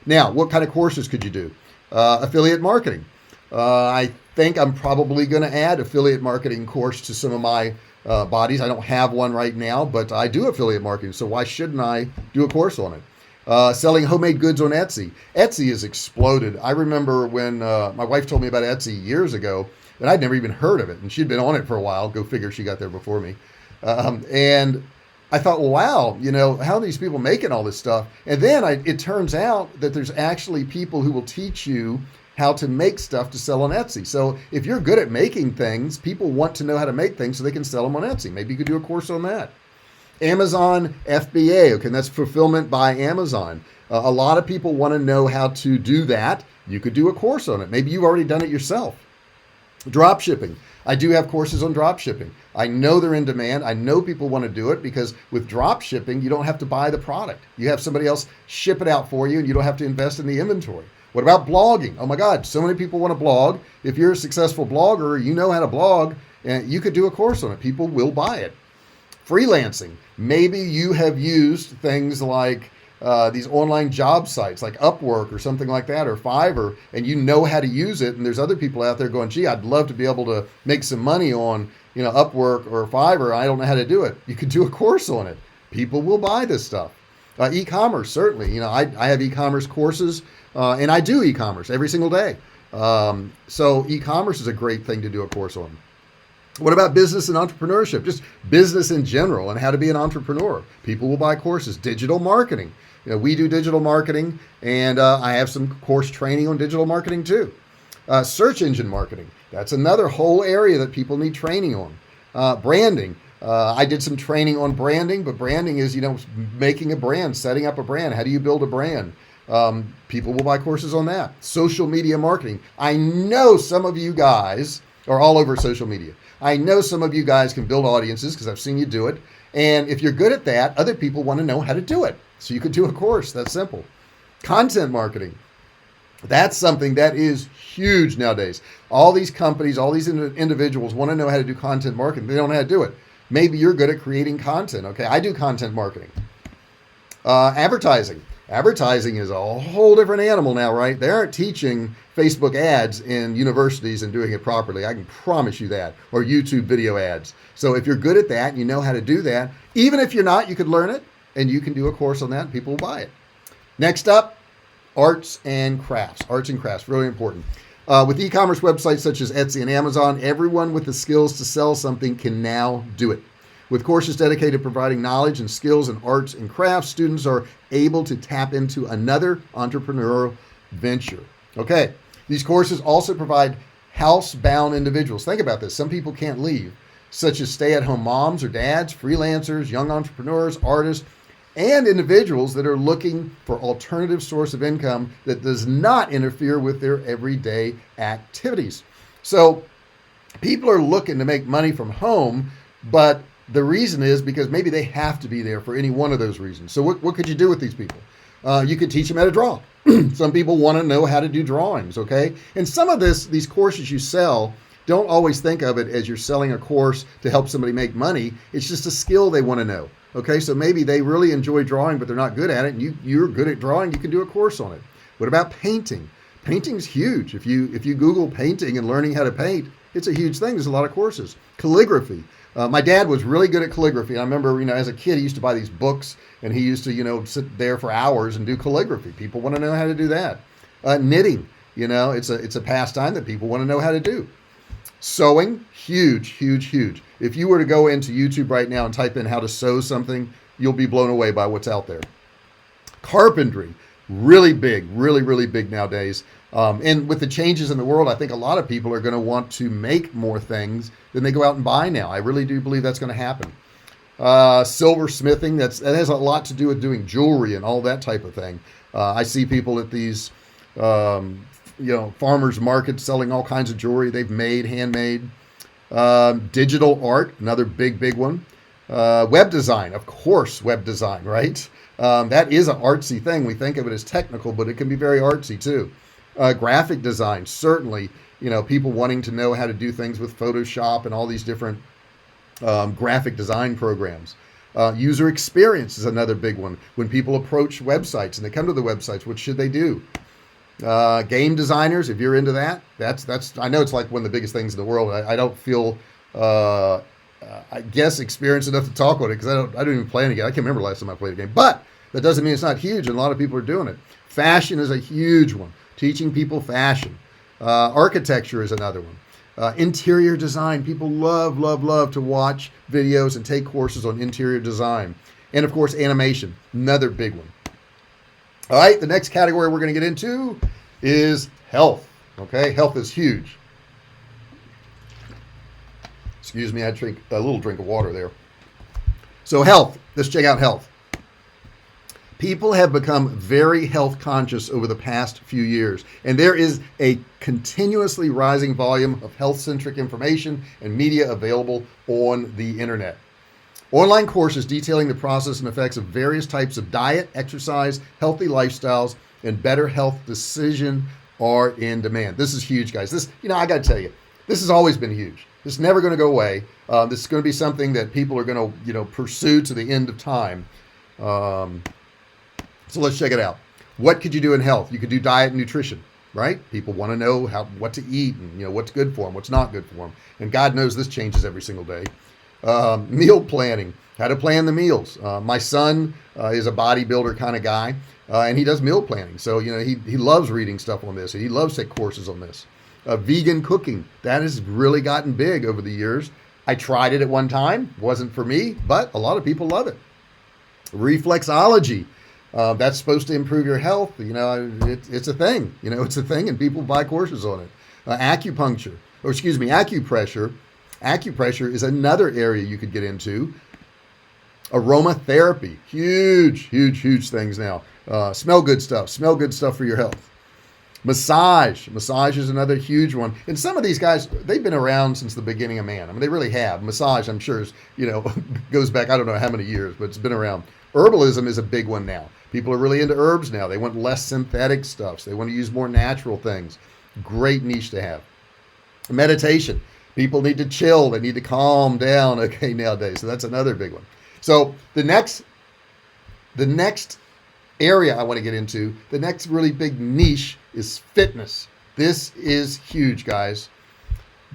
S1: Now, what kind of courses could you do? Affiliate marketing. I think I'm probably going to add affiliate marketing course to some of my bodies. I don't have one right now, but I do affiliate marketing. So why shouldn't I do a course on it? Selling homemade goods on Etsy. Etsy has exploded. I remember when my wife told me about Etsy years ago, and I'd never even heard of it. And she'd been on it for a while. Go figure, she got there before me. And I thought, well, wow, how are these people making all this stuff? And then it turns out that there's actually people who will teach you how to make stuff to sell on Etsy. So if you're good at making things, people want to know how to make things so they can sell them on Etsy. Maybe you could do a course on that. Amazon FBA, okay, and that's fulfillment by Amazon. A lot of people want to know how to do that. You could do a course on it. Maybe you've already done it yourself. Drop shipping. I do have courses on drop shipping. I know they're in demand. I know people want to do it because with drop shipping, you don't have to buy the product. You have somebody else ship it out for you and you don't have to invest in the inventory. What about blogging? Oh my God, so many people want to blog. If you're a successful blogger, you know how to blog, and you could do a course on it. People will buy it. Freelancing. Maybe you have used things like these online job sites like Upwork or something like that, or Fiverr, and you know how to use it. And there's other people out there going, gee, I'd love to be able to make some money on, Upwork or Fiverr. I don't know how to do it. You could do a course on it. People will buy this stuff. E-commerce, certainly. I have e-commerce courses, and I do e-commerce every single day. So e-commerce is a great thing to do a course on. What about business and entrepreneurship? Just business in general and how to be an entrepreneur. People will buy courses. Digital marketing. We do digital marketing, and I have some course training on digital marketing too. Search engine marketing. That's another whole area that people need training on. Branding. I did some training on branding, but branding is, making a brand, setting up a brand. How do you build a brand? People will buy courses on that. Social media marketing. I know some of you guys are all over social media. I know some of you guys can build audiences because I've seen you do it. And if you're good at that, other people want to know how to do it. So you could do a course. That's simple. Content marketing. That's something that is huge nowadays. All these companies, all these individuals want to know how to do content marketing. They don't know how to do it. Maybe you're good at creating content. Okay, I do content marketing. Advertising. Advertising is a whole different animal now, right? They aren't teaching Facebook ads in universities and doing it properly. I can promise you that. Or YouTube video ads. So if you're good at that, and you know how to do that. Even if you're not, you could learn it and you can do a course on that and people will buy it. Next up, arts and crafts. Arts and crafts, really important. With e-commerce websites such as Etsy and Amazon, everyone with the skills to sell something can now do it. With courses dedicated to providing knowledge and skills in arts and crafts, students are able to tap into another entrepreneurial venture. Okay, these courses also provide housebound individuals. Think about this. Some people can't leave. such as stay-at-home moms or dads, freelancers, young entrepreneurs, artists, and individuals that are looking for alternative source of income that does not interfere with their everyday activities. So people are looking to make money from home, but the reason is because maybe they have to be there for any one of those reasons. So what could you do with these people? You could teach them how to draw. Some people want to know how to do drawings, okay? And some of these courses you sell, don't always think of it as you're selling a course to help somebody make money. It's just a skill they want to know. Okay, so maybe they really enjoy drawing, but they're not good at it, and you're good at drawing, you can do a course on it. What about painting? Painting's huge. If you Google painting and learning how to paint, it's a huge thing. There's a lot of courses. Calligraphy. My dad was really good at calligraphy. I remember, as a kid, he used to buy these books, and he used to, sit there for hours and do calligraphy. People want to know how to do that. Knitting. It's a pastime that people want to know how to do. Sewing, huge, huge, huge. If you were to go into YouTube right now and type in how to sew something, you'll be blown away by what's out there. Carpentry, really big, really, really big nowadays. And with the changes in the world, I think a lot of people are going to want to make more things than they go out and buy now. I really do believe that's going to happen. Silversmithing, that has a lot to do with doing jewelry and all that type of thing. I see people at these farmers markets selling all kinds of jewelry they've made, handmade. Digital art, another big one. Web design, of course, web design, right? That is an artsy thing. We think of it as technical, but it can be very artsy too. Graphic design, certainly, people wanting to know how to do things with Photoshop and all these different graphic design programs. User experience is another big one. When people approach websites and they come to the websites, what should they do? Game designers, if you're into that, that's I know it's like one of the biggest things in the world. I don't feel I guess experienced enough to talk about it because I don't even play any game. I can't remember the last time I played a game, but that doesn't mean it's not huge, and a lot of people are doing it. Fashion is a huge one. Teaching people fashion. Architecture is another one. Interior design. People love to watch videos and take courses on interior design. And of course, animation, another big one. All right, the next category we're going to get into is health. Okay, health is huge. Excuse me, I drink a little drink of water there. So health, let's check out health. People have become very health conscious over the past few years, and there is a continuously rising volume of health-centric information and media available on the internet. Online courses detailing the process and effects of various types of diet, exercise, healthy lifestyles, and better health decision are in demand. This is huge, guys. This, I got to tell you, this has always been huge. This is never going to go away. This is going to be something that people are going to, pursue to the end of time. So let's check it out. What could you do in health? You could do diet and nutrition, right? People want to know what to eat and, what's good for them, what's not good for them. And God knows this changes every single day. Meal planning, how to plan the meals. My son is a bodybuilder kind of guy, and he does meal planning. So, he loves reading stuff on this. He loves to take courses on this. Vegan cooking, that has really gotten big over the years. I tried it at one time. Wasn't for me, but a lot of people love it. Reflexology, that's supposed to improve your health. It's a thing. It's a thing, and people buy courses on it. Acupuncture, acupressure. Acupressure is another area you could get into. Aromatherapy, huge things now. Smell good stuff for your health. Massage is another huge one. And some of these guys, they've been around since the beginning of man. I mean, they really have. Massage, I'm sure, is, goes back, I don't know how many years, but it's been around. Herbalism is a big one now. People are really into herbs now. They want less synthetic stuffs. They want to use more natural things. Great niche to have. Meditation. People need to chill. They need to calm down, nowadays. So that's another big one. So the next area I want to get into, the next really big niche is fitness. This is huge, guys.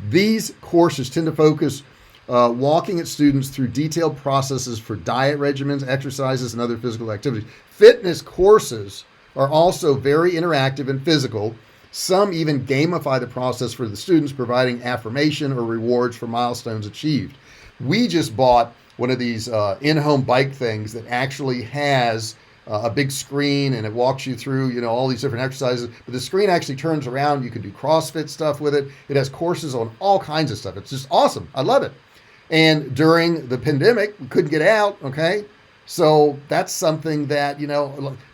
S1: These courses tend to focus walking at students through detailed processes for diet regimens, exercises, and other physical activities. Fitness courses are also very interactive and physical. Some even gamify the process for the students, providing affirmation or rewards for milestones achieved. We just bought one of these in-home bike things that actually has a big screen, and it walks you through, all these different exercises. But the screen actually turns around. You can do CrossFit stuff with it. It has courses on all kinds of stuff. It's just awesome. I love it. And during the pandemic, we couldn't get out, okay? So that's something that,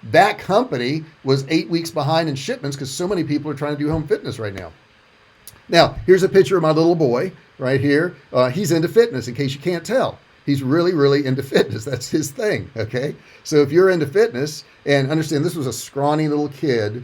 S1: that company was 8 weeks behind in shipments because so many people are trying to do home fitness right now. Now, here's a picture of my little boy right here. He's into fitness, in case you can't tell. He's really, really into fitness. That's his thing, okay? So if you're into fitness, and understand this was a scrawny little kid.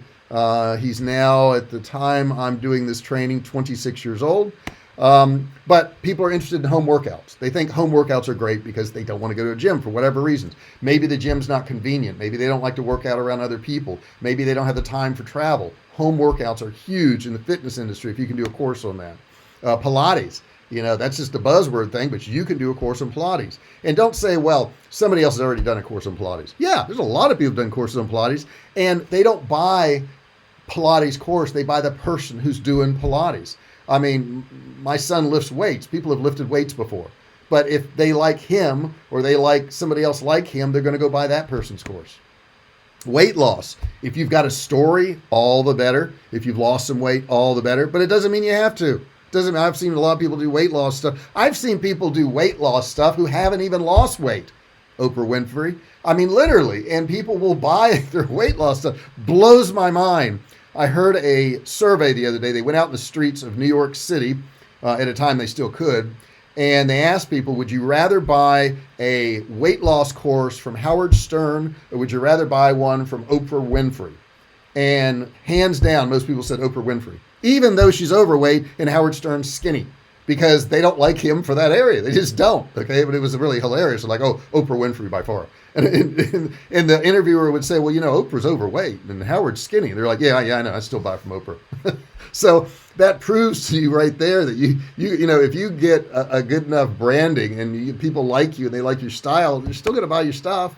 S1: He's now, at the time I'm doing this training, 26 years old. But people are interested in home workouts. They think home workouts are great because they don't want to go to a gym for whatever reasons. Maybe the gym's not convenient. Maybe they don't like to work out around other people. Maybe they don't have the time for travel. Home workouts are huge in the fitness industry if you can do a course on that. Pilates, that's just a buzzword thing, but you can do a course on Pilates. And don't say, well, somebody else has already done a course on Pilates. Yeah, there's a lot of people who've done courses on Pilates, and they don't buy Pilates course. They buy the person who's doing Pilates. I mean, my son lifts weights. People have lifted weights before. But if they like him or they like somebody else like him, they're going to go buy that person's course. Weight loss. If you've got a story, all the better. If you've lost some weight, all the better. But it doesn't mean you have to. I've seen a lot of people do weight loss stuff. I've seen people do weight loss stuff who haven't even lost weight. Oprah Winfrey. I mean, literally. And people will buy their weight loss stuff. Blows my mind. I heard a survey the other day. They went out in the streets of New York City at a time they still could. And they asked people, would you rather buy a weight loss course from Howard Stern or would you rather buy one from Oprah Winfrey? And hands down, most people said Oprah Winfrey, even though she's overweight and Howard Stern's skinny, because they don't like him for that area. They just don't. Okay. But it was really hilarious. Like, oh, Oprah Winfrey by far. And the interviewer would say, well, Oprah's overweight and Howard's skinny. And they're like, yeah, I know. I still buy from Oprah. So that proves to you right there that you if you get a good enough branding and people like you and they like your style, they're still going to buy your stuff.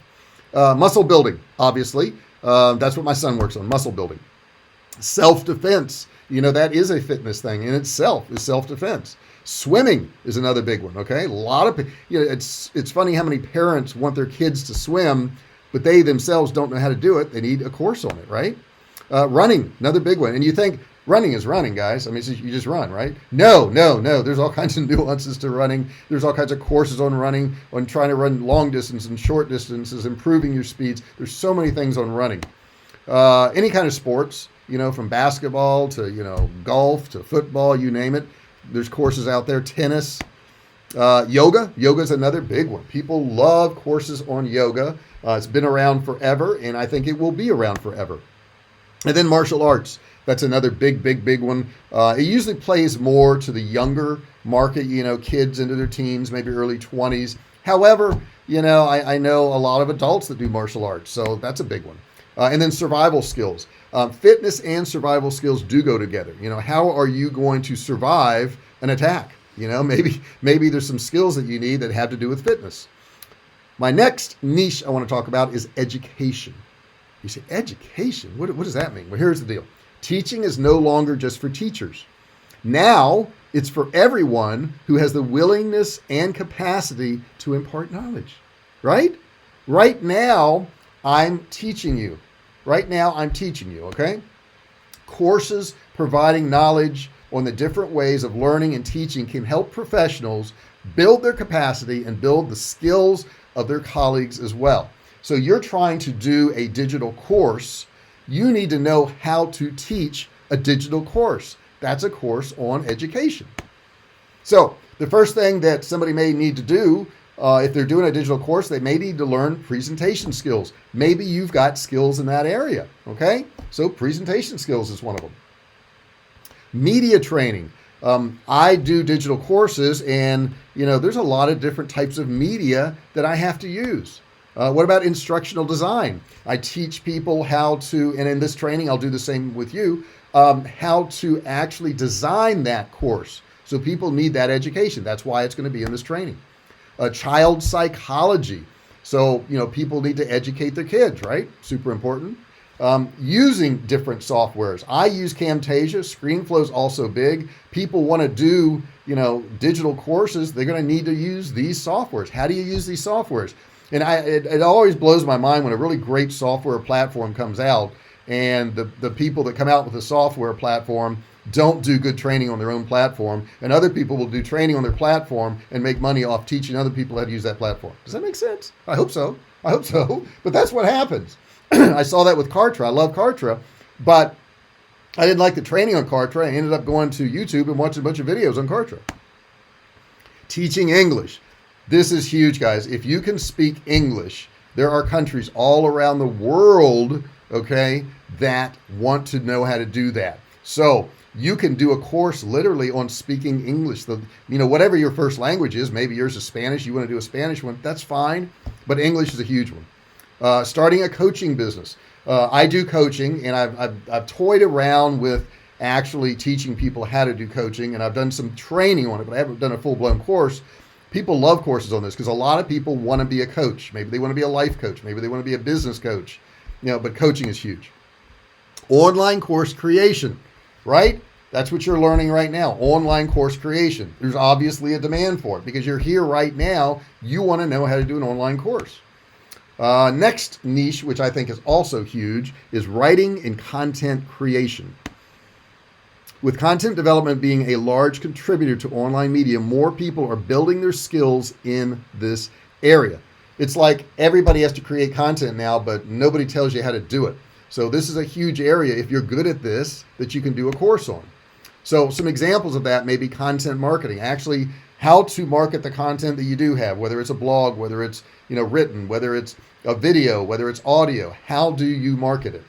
S1: Muscle building, obviously. That's what my son works on, muscle building. Self-defense, that is a fitness thing in itself, is self-defense. Swimming is another big one, okay? A lot of, it's funny how many parents want their kids to swim, but they themselves don't know how to do it. They need a course on it, right? Running, another big one. And you think running is running, guys. I mean, you just run, right? No. There's all kinds of nuances to running. There's all kinds of courses on running, on trying to run long distance and short distances, improving your speeds. There's so many things on running. Any kind of sports, from basketball to, golf to football, you name it. There's courses out there. Tennis, yoga. Yoga is another big one. People love courses on yoga. It's been around forever, and I think it will be around forever. And then martial arts. That's another big one. It usually plays more to the younger market, kids into their teens, maybe early 20s. However, I know a lot of adults that do martial arts, so that's a big one. And then survival skills. Fitness and survival skills do go together. How are you going to survive an attack? Maybe there's some skills that you need that have to do with fitness. My next niche I want to talk about is education. You say, education? What does that mean? Well, here's the deal. Teaching is no longer just for teachers. Now it's for everyone who has the willingness and capacity to impart knowledge, right? Right now, I'm teaching you. Okay? Courses providing knowledge on the different ways of learning and teaching can help professionals build their capacity and build the skills of their colleagues as well. So you're trying to do a digital course. You need to know how to teach a digital course. That's a course on education. So the first thing that somebody may need to do, if they're doing a digital course, they may need to learn presentation skills. Maybe you've got skills in that area, okay? So presentation skills is one of them. Media training. I do digital courses and, there's a lot of different types of media that I have to use. What about instructional design? I teach people how to, and in this training, I'll do the same with you, how to actually design that course. So people need that education. That's why it's going to be in this training. Child psychology. So, people need to educate their kids, right? Super important. Using different softwares. I use Camtasia. ScreenFlow is also big. People want to do, digital courses. They're going to need to use these softwares. How do you use these softwares? And it always blows my mind when a really great software platform comes out and the people that come out with the software platform don't do good training on their own platform, and other people will do training on their platform and make money off teaching other people how to use that platform. Does that make sense? I hope so. But that's what happens. I saw that with Kartra. I love Kartra, but I didn't like the training on Kartra. I ended up going to YouTube and watching a bunch of videos on Kartra. Teaching English. This is huge, guys. If you can speak English, there are countries all around the world, okay, that want to know how to do that. So you can do a course literally on speaking English. Whatever your first language is, maybe yours is Spanish, you want to do a Spanish one, that's fine. But English is a huge one. Starting a coaching business. I do coaching, and I've toyed around with actually teaching people how to do coaching, and I've done some training on it, but I haven't done a full-blown course. People love courses on this because a lot of people want to be a coach. Maybe they want to be a life coach. Maybe they want to be a business coach. But coaching is huge. Online course creation, right? That's what you're learning right now. Online course creation. There's obviously a demand for it because you're here right now. You want to know how to do an online course. Next niche, which I think is also huge, is writing and content creation. With content development being a large contributor to online media, more people are building their skills in this area. It's like everybody has to create content now, but nobody tells you how to do it. So this is a huge area, if you're good at this, that you can do a course on. So some examples of that may be content marketing, actually how to market the content that you do have, whether it's a blog, whether it's written, whether it's a video, whether it's audio. How do you market it?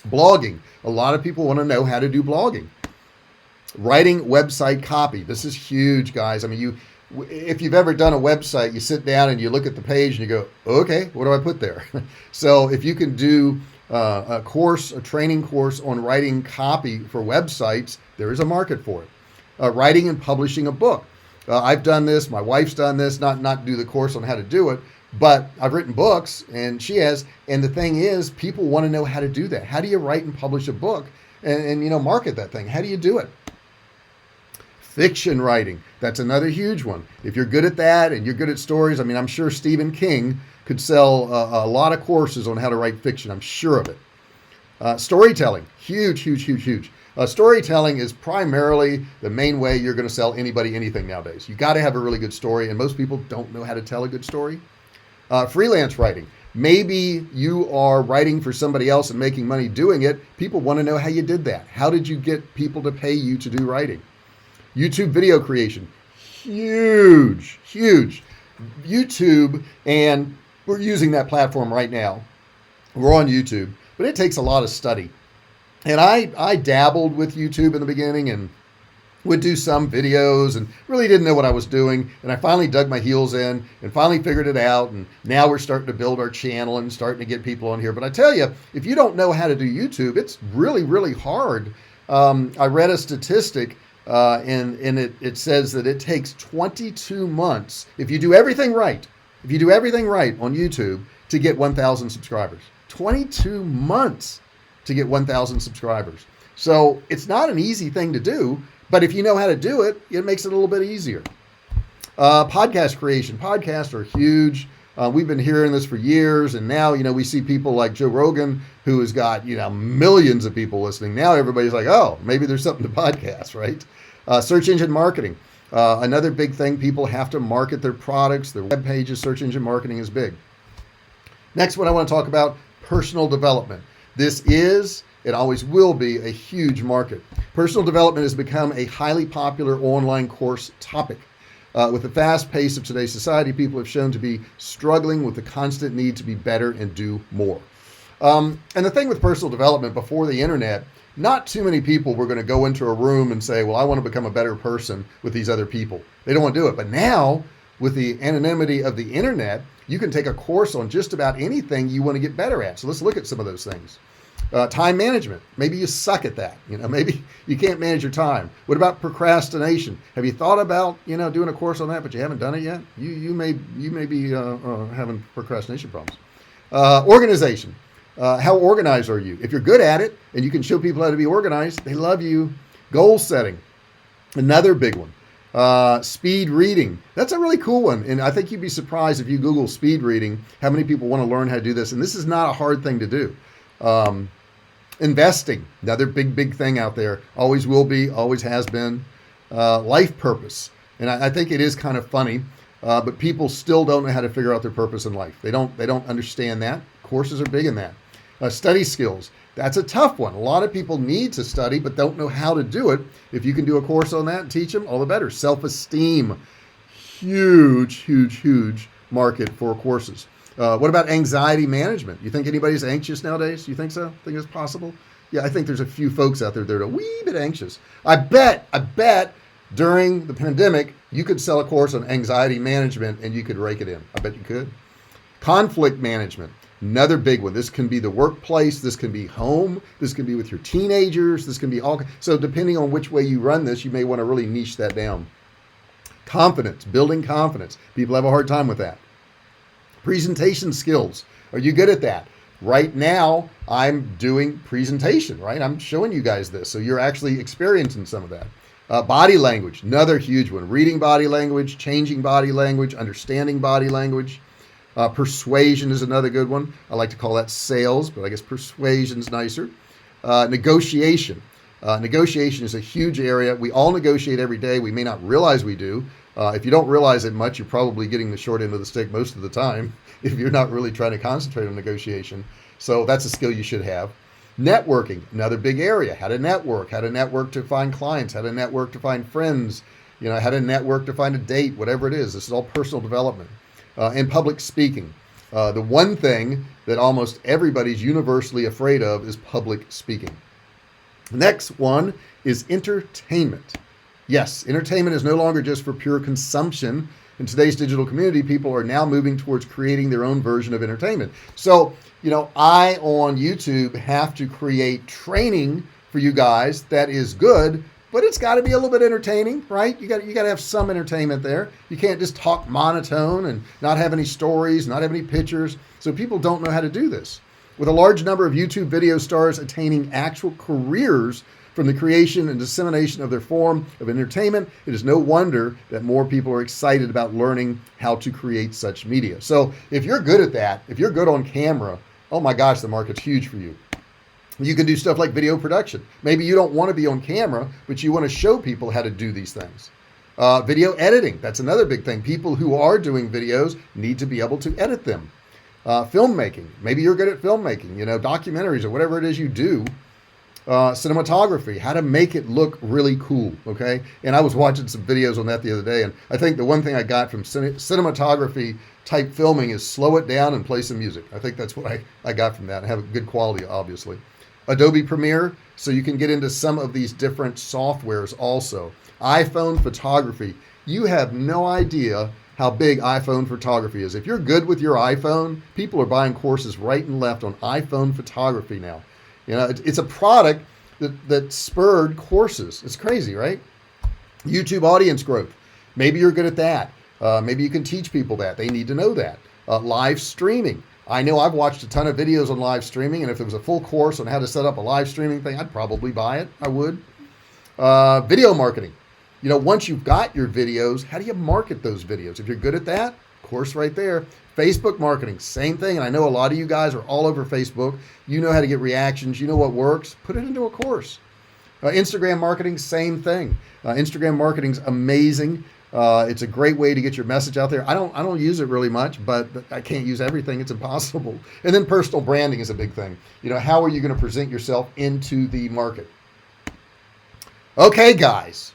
S1: Blogging. A lot of people want to know how to do blogging. Writing website copy. This is huge, guys. I mean, if you've ever done a website, you sit down and you look at the page and you go, okay, what do I put there? So if you can do a training course on writing copy for websites, there is a market for it. Writing and publishing a book. I've done this. My wife's done this, not do the course on how to do it, but I've written books and she has. And the thing is, people want to know how to do that. How do you write and publish a book and market that thing? How do you do it? Fiction writing. That's another huge one. If you're good at that and you're good at stories, I mean, I'm sure Stephen King could sell a lot of courses on how to write fiction. I'm sure of it. Storytelling. Huge. Storytelling is primarily the main way you're going to sell anybody anything nowadays. You got to have a really good story, and most people don't know how to tell a good story. Freelance writing. Maybe you are writing for somebody else and making money doing it. People want to know how you did that. How did you get people to pay you to do writing? YouTube video creation. Huge. YouTube, and we're using that platform right now. We're on YouTube, but it takes a lot of study. And I dabbled with YouTube in the beginning and would do some videos and really didn't know what I was doing. And I finally dug my heels in and finally figured it out. And now we're starting to build our channel and starting to get people on here. But I tell you, if you don't know how to do YouTube, it's really, really hard. I read a statistic and it says that it takes 22 months if you do everything right. If you do everything right on YouTube to get 1,000 subscribers. 22 months to get 1,000 subscribers. So it's not an easy thing to do, but if you know how to do it, it makes it a little bit easier. Podcast creation. Podcasts are huge. We've been hearing this for years, and now, we see people like Joe Rogan, who has got, millions of people listening. Now everybody's like, oh, maybe there's something to podcasts, right? Search engine marketing. Another big thing, people have to market their products, their web pages. Search engine marketing is big. Next one I want to talk about, personal development. This is, it always will be, a huge market. Personal development has become a highly popular online course topic. With the fast pace of today's society, people have shown to be struggling with the constant need to be better and do more. And the thing with personal development, before the internet, not too many people were going to go into a room and say, well, I want to become a better person with these other people. They don't want to do it. But now, with the anonymity of the internet, you can take a course on just about anything you want to get better at. So let's look at some of those things. Time management. Maybe you suck at that. Maybe you can't manage your time. What about procrastination? Have you thought about, doing a course on that, but you haven't done it yet? You may be having procrastination problems. Organization. How organized are you? If you're good at it and you can show people how to be organized, they love you. Goal setting. Another big one. Speed reading. That's a really cool one. And I think you'd be surprised if you Google speed reading, how many people want to learn how to do this. And this is not a hard thing to do. Investing, another big thing out there. Always will be, always has been. Life purpose. And I think it is kind of funny, but people still don't know how to figure out their purpose in life. They don't understand that. Courses are big in that. Study skills. That's a tough one. A lot of people need to study, but don't know how to do it. If you can do a course on that and teach them, all the better. Self-esteem. Huge market for courses. What about anxiety management? You think anybody's anxious nowadays? You think so? Think it's possible? Yeah, I think there's a few folks out there that are a wee bit anxious. I bet during the pandemic, you could sell a course on anxiety management and you could rake it in. I bet you could. Conflict management, another big one. This can be the workplace. This can be home. This can be with your teenagers. This can be all. So depending on which way you run this, you may want to really niche that down. Confidence, building confidence. People have a hard time with that. Presentation skills. Are you good at that? Right now, I'm doing presentation, right? I'm showing you guys this. So you're actually experiencing some of that. Body language, another huge one. Reading body language, changing body language, understanding body language. Persuasion is another good one. I like to call that sales, but I guess persuasion's nicer. Negotiation. Negotiation is a huge area. We all negotiate every day. We may not realize we do. If you don't realize it much, you're probably getting the short end of the stick most of the time if you're not really trying to concentrate on negotiation. So that's a skill you should have. Networking, another big area. How to network to find clients, how to network to find friends, how to network to find a date, whatever it is. This is all personal development. And public speaking. The one thing that almost everybody's universally afraid of is public speaking. The next one is entertainment. Yes, entertainment is no longer just for pure consumption. In today's digital community, people are now moving towards creating their own version of entertainment. So, I on YouTube have to create training for you guys that is good, but it's got to be a little bit entertaining, right? You got to have some entertainment there. You can't just talk monotone and not have any stories, not have any pictures. So people don't know how to do this. With a large number of YouTube video stars attaining actual careers from the creation and dissemination of their form of entertainment, it is no wonder that more people are excited about learning how to create such media. So if you're good at that, if you're good on camera, oh my gosh, the market's huge for you. You can do stuff like video production. Maybe you don't want to be on camera, but you want to show people how to do these things. Video editing, that's another big thing. People who are doing videos need to be able to edit them. Filmmaking, maybe you're good at filmmaking, documentaries or whatever it is you do. Cinematography, how to make it look really cool, okay? And I was watching some videos on that the other day, and I think the one thing I got from cinematography type filming is slow it down and play some music. I think that's what I got from that, and have a good quality, obviously. Adobe Premiere, so you can get into some of these different softwares also. iPhone photography, you have no idea how big iPhone photography is. If you're good with your iPhone, people are buying courses right and left on iPhone photography now. It's a product that spurred courses. It's crazy, right? YouTube audience growth. Maybe you're good at that. Maybe you can teach people that. They need to know that. Live streaming. I know I've watched a ton of videos on live streaming, and if there was a full course on how to set up a live streaming thing, I'd probably buy it. I would. Video marketing. Once you've got your videos, how do you market those videos? If you're good at that, course right there. Facebook marketing, same thing. And I know a lot of you guys are all over Facebook. You know how to get reactions. You know what works. Put it into a course. Instagram marketing, same thing. Instagram marketing's amazing. It's a great way to get your message out there. I don't use it really much, but I can't use everything. It's impossible. And then personal branding is a big thing. How are you going to present yourself into the market? Okay, guys,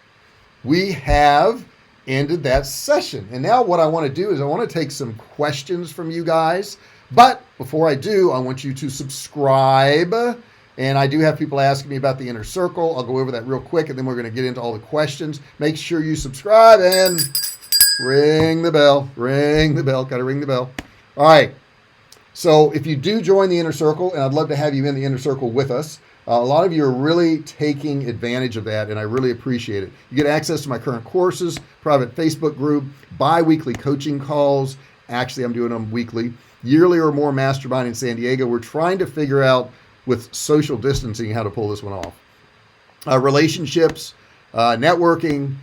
S1: we have ended that session. And now what I want to do is I want to take some questions from you guys. But before I do, I want you to subscribe. And I do have people asking me about the inner circle. I'll go over that real quick, and then we're going to get into all the questions. Make sure you subscribe and ring the bell. Ring the bell. Got to ring the bell. All right. So if you do join the inner circle, and I'd love to have you in the inner circle with us, a lot of you are really taking advantage of that, and I really appreciate it. You get access to my current courses, private Facebook group, bi-weekly coaching calls. Actually, I'm doing them weekly. Yearly or more mastermind in San Diego. We're trying to figure out with social distancing how to pull this one off. Relationships, networking,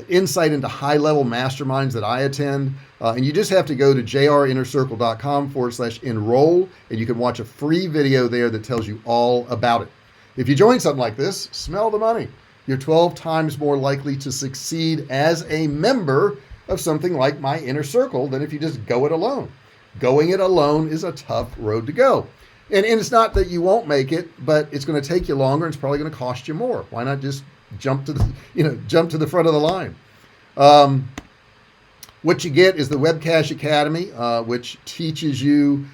S1: insight into high-level masterminds that I attend. And you just have to go to jrinnercircle.com/enroll, and you can watch a free video there that tells you all about it. If you join something like this, smell the money. You're 12 times more likely to succeed as a member of something like my inner circle than if you just go it alone. Going it alone is a tough road to go. And it's not that you won't make it, but it's going to take you longer and it's probably going to cost you more. Why not just jump to the front of the line? What you get is the Webcash Academy, which teaches you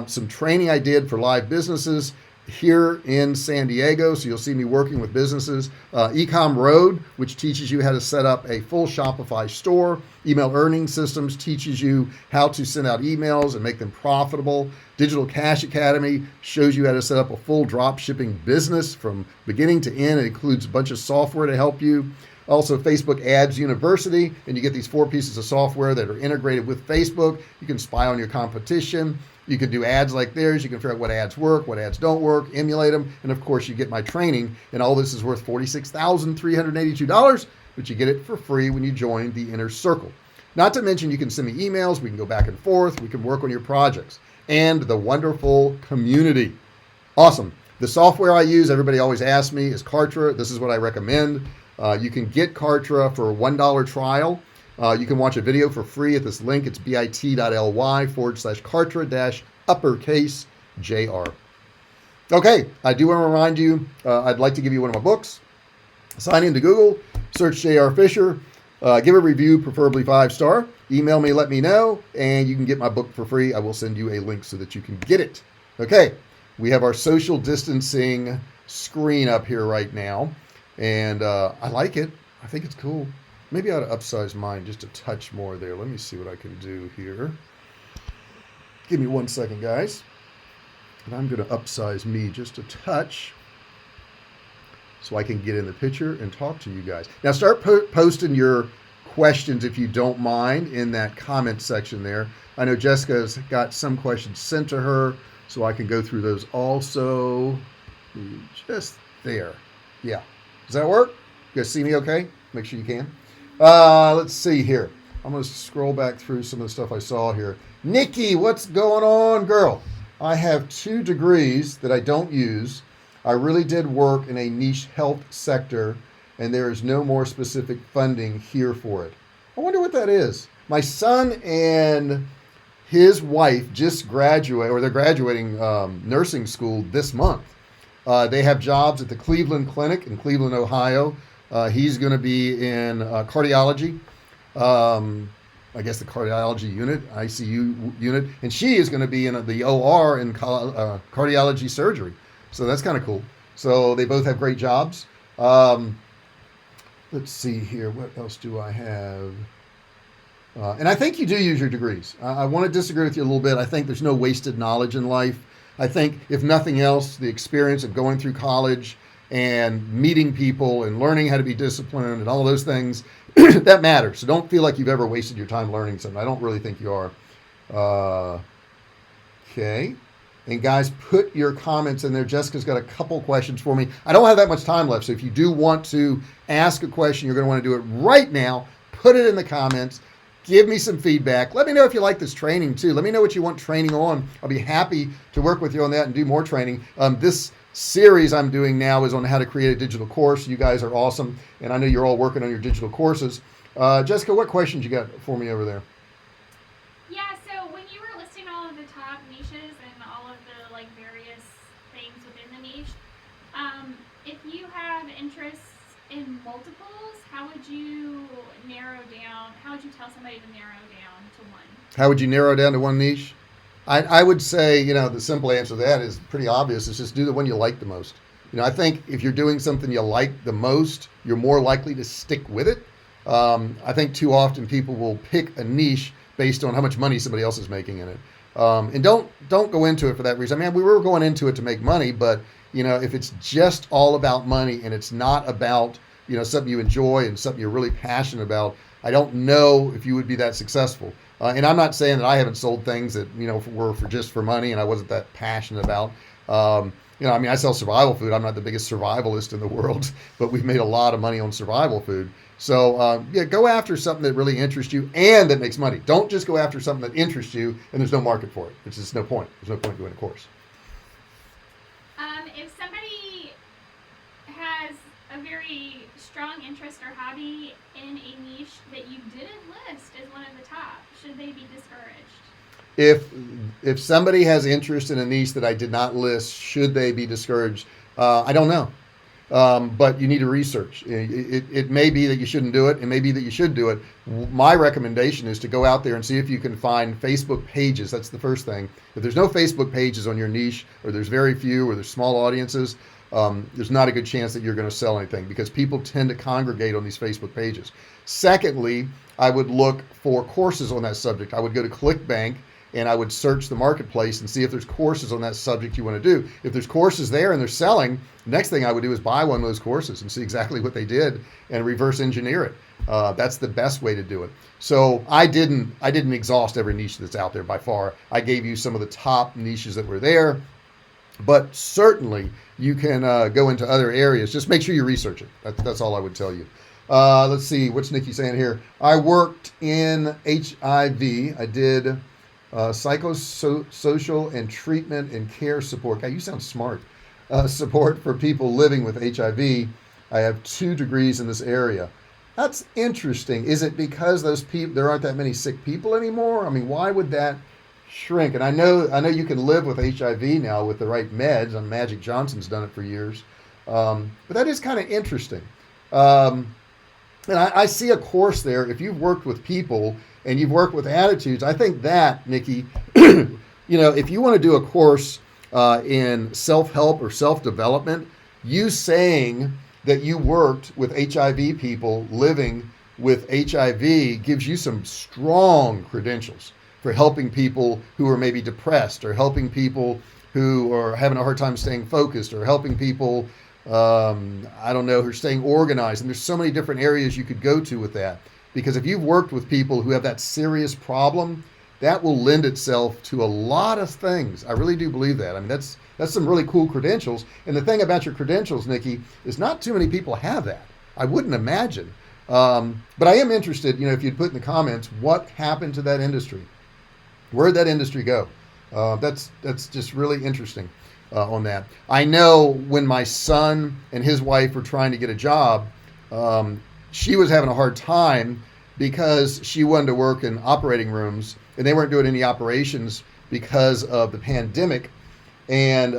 S1: some training I did for live businesses here in San Diego. So you'll see me working with businesses. Ecom Road, which teaches you how to set up a full Shopify store. Email Earning Systems teaches you how to send out emails and make them profitable. Digital Cash Academy shows you how to set up a full drop shipping business from beginning to end. It includes a bunch of software to help you. Also, Facebook Ads University, and you get these 4 pieces of software that are integrated with Facebook. You can spy on your competition. You can do ads like theirs. You can figure out what ads work, what ads don't work, emulate them. And of course, you get my training. And all this is worth $46,382, but you get it for free when you join the Inner Circle. Not to mention, you can send me emails. We can go back and forth. We can work on your projects. And the wonderful community. Awesome. The software I use, everybody always asks me, is Kartra. This is what I recommend. You can get Kartra for a $1 trial. You can watch a video for free at this link. It's bit.ly/Kartra-uppercase JR. Okay, I do want to remind you, I'd like to give you one of my books. Sign into Google, search J.R. Fisher, give a review, preferably 5-star. Email me, let me know, and you can get my book for free. I will send you a link so that you can get it. Okay, we have our social distancing screen up here right now, and I like it. I think it's cool. Maybe I ought to upsize mine just a touch more there. Let me see what I can do here. Give me 1 second, guys. And I'm going to upsize me just a touch so I can get in the picture and talk to you guys. Now start posting your questions, if you don't mind, in that comment section there. I know Jessica's got some questions sent to her, so I can go through those also. Just there. Yeah. Does that work? You guys see me okay? Make sure you can. Let's see here. I'm going to scroll back through some of the stuff I saw here. Nikki, what's going on, girl? I have 2 degrees that I don't use. I really did work in a niche health sector, and there is no more specific funding here for it. I wonder what that is. My son and his wife just graduate, or they're graduating nursing school this month. They have jobs at the Cleveland Clinic in Cleveland, Ohio. He's going to be in cardiology, I guess the cardiology unit, ICU unit, and she is going to be in the OR in cardiology surgery. So that's kind of cool. So they both have great jobs. Let's see here. What else do I have? And I think you do use your degrees. I want to disagree with you a little bit. I think there's no wasted knowledge in life. I think, if nothing else, the experience of going through college and meeting people and learning how to be disciplined and all those things, that matters. So don't feel like you've ever wasted your time learning something. I don't really think you are. Okay. And guys, put your comments in there. Jessica's got a couple questions for me. I don't have that much time left, so if you do want to ask a question, you're going to want to do it right now. Put it in the comments. Give me some feedback. Let me know if you like this training too. Let me know what you want training on. I'll be happy to work with you on that and do more training. This series I'm doing now is on how to create a digital course. You guys are awesome, and I know you're all working on your digital courses. Jessica, what questions you got for me over there?
S2: Yeah, so when you were listing all of the top niches and all of the various things within the niche, if you have interests in multiples, how would you tell somebody to narrow down to one?
S1: How would you narrow down to one niche? I would say, the simple answer to that is pretty obvious. It's just do the one you like the most. I think if you're doing something you like the most, you're more likely to stick with it. I think too often people will pick a niche based on how much money somebody else is making in it. And don't go into it for that reason. I mean, we were going into it to make money, but if it's just all about money and it's not about, something you enjoy and something you're really passionate about, I don't know if you would be that successful. And I'm not saying that I haven't sold things that, were for just for money and I wasn't that passionate about. I mean, I sell survival food. I'm not the biggest survivalist in the world, but we've made a lot of money on survival food. So, go after something that really interests you and that makes money. Don't just go after something that interests you and there's no market for it. There's just no point. There's no point doing a course.
S2: If somebody has a very strong interest or hobby in a niche that you didn't list as one of the top, should they be discouraged?
S1: If somebody has interest in a niche that I did not list, should they be discouraged? I don't know. But you need to research. It may be that you shouldn't do it. It may be that you should do it. My recommendation is to go out there and see if you can find Facebook pages. That's the first thing. If there's no Facebook pages on your niche, or there's very few, or there's small audiences, there's not a good chance that you're going to sell anything because people tend to congregate on these Facebook pages. Secondly, I would look for courses on that subject. I would go to ClickBank and I would search the marketplace and see if there's courses on that subject you want to do. If there's courses there and they're selling, the next thing I would do is buy one of those courses and see exactly what they did and reverse engineer it. That's the best way to do it. So I didn't exhaust every niche that's out there by far. I gave you some of the top niches that were there, but certainly you can go into other areas. Just make sure you research it. That's all I would tell you. Let's see, what's Nikki saying here? I worked in HIV. I did psychosocial and treatment and care support. God, you sound smart. Support for people living with HIV. I have 2 degrees in this area. That's interesting. Is it because those people, there aren't that many sick people anymore? I mean, why would that shrink? And I know you can live with HIV now with the right meds. Magic Johnson's done it for years. But that is kind of interesting. And I see a course there. If you've worked with people and you've worked with attitudes, I think that, Nikki, if you want to do a course in self-help or self-development, you saying that you worked with HIV people living with HIV gives you some strong credentials for helping people who are maybe depressed, or helping people who are having a hard time staying focused, or helping people who are staying organized. And there's so many different areas you could go to with that. Because if you've worked with people who have that serious problem, that will lend itself to a lot of things. I really do believe that. I mean, that's some really cool credentials. And the thing about your credentials, Nikki, is not too many people have that. I wouldn't imagine. But I am interested, if you'd put in the comments, what happened to that industry? Where'd that industry go? That's just really interesting. On that. I know when my son and his wife were trying to get a job, she was having a hard time because she wanted to work in operating rooms and they weren't doing any operations because of the pandemic, and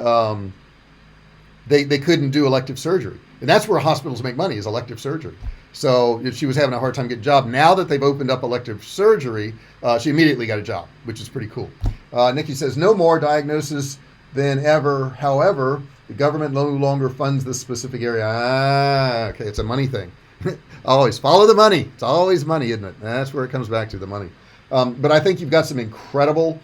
S1: they couldn't do elective surgery. And that's where hospitals make money, is elective surgery. So she was having a hard time getting a job. Now that they've opened up elective surgery, she immediately got a job, which is pretty cool. Nikki says, no more diagnosis than ever. However, the government no longer funds this specific area. Okay, it's a money thing. Always follow the money. It's always money, isn't it? That's where it comes back to, the money. But I think you've got some incredible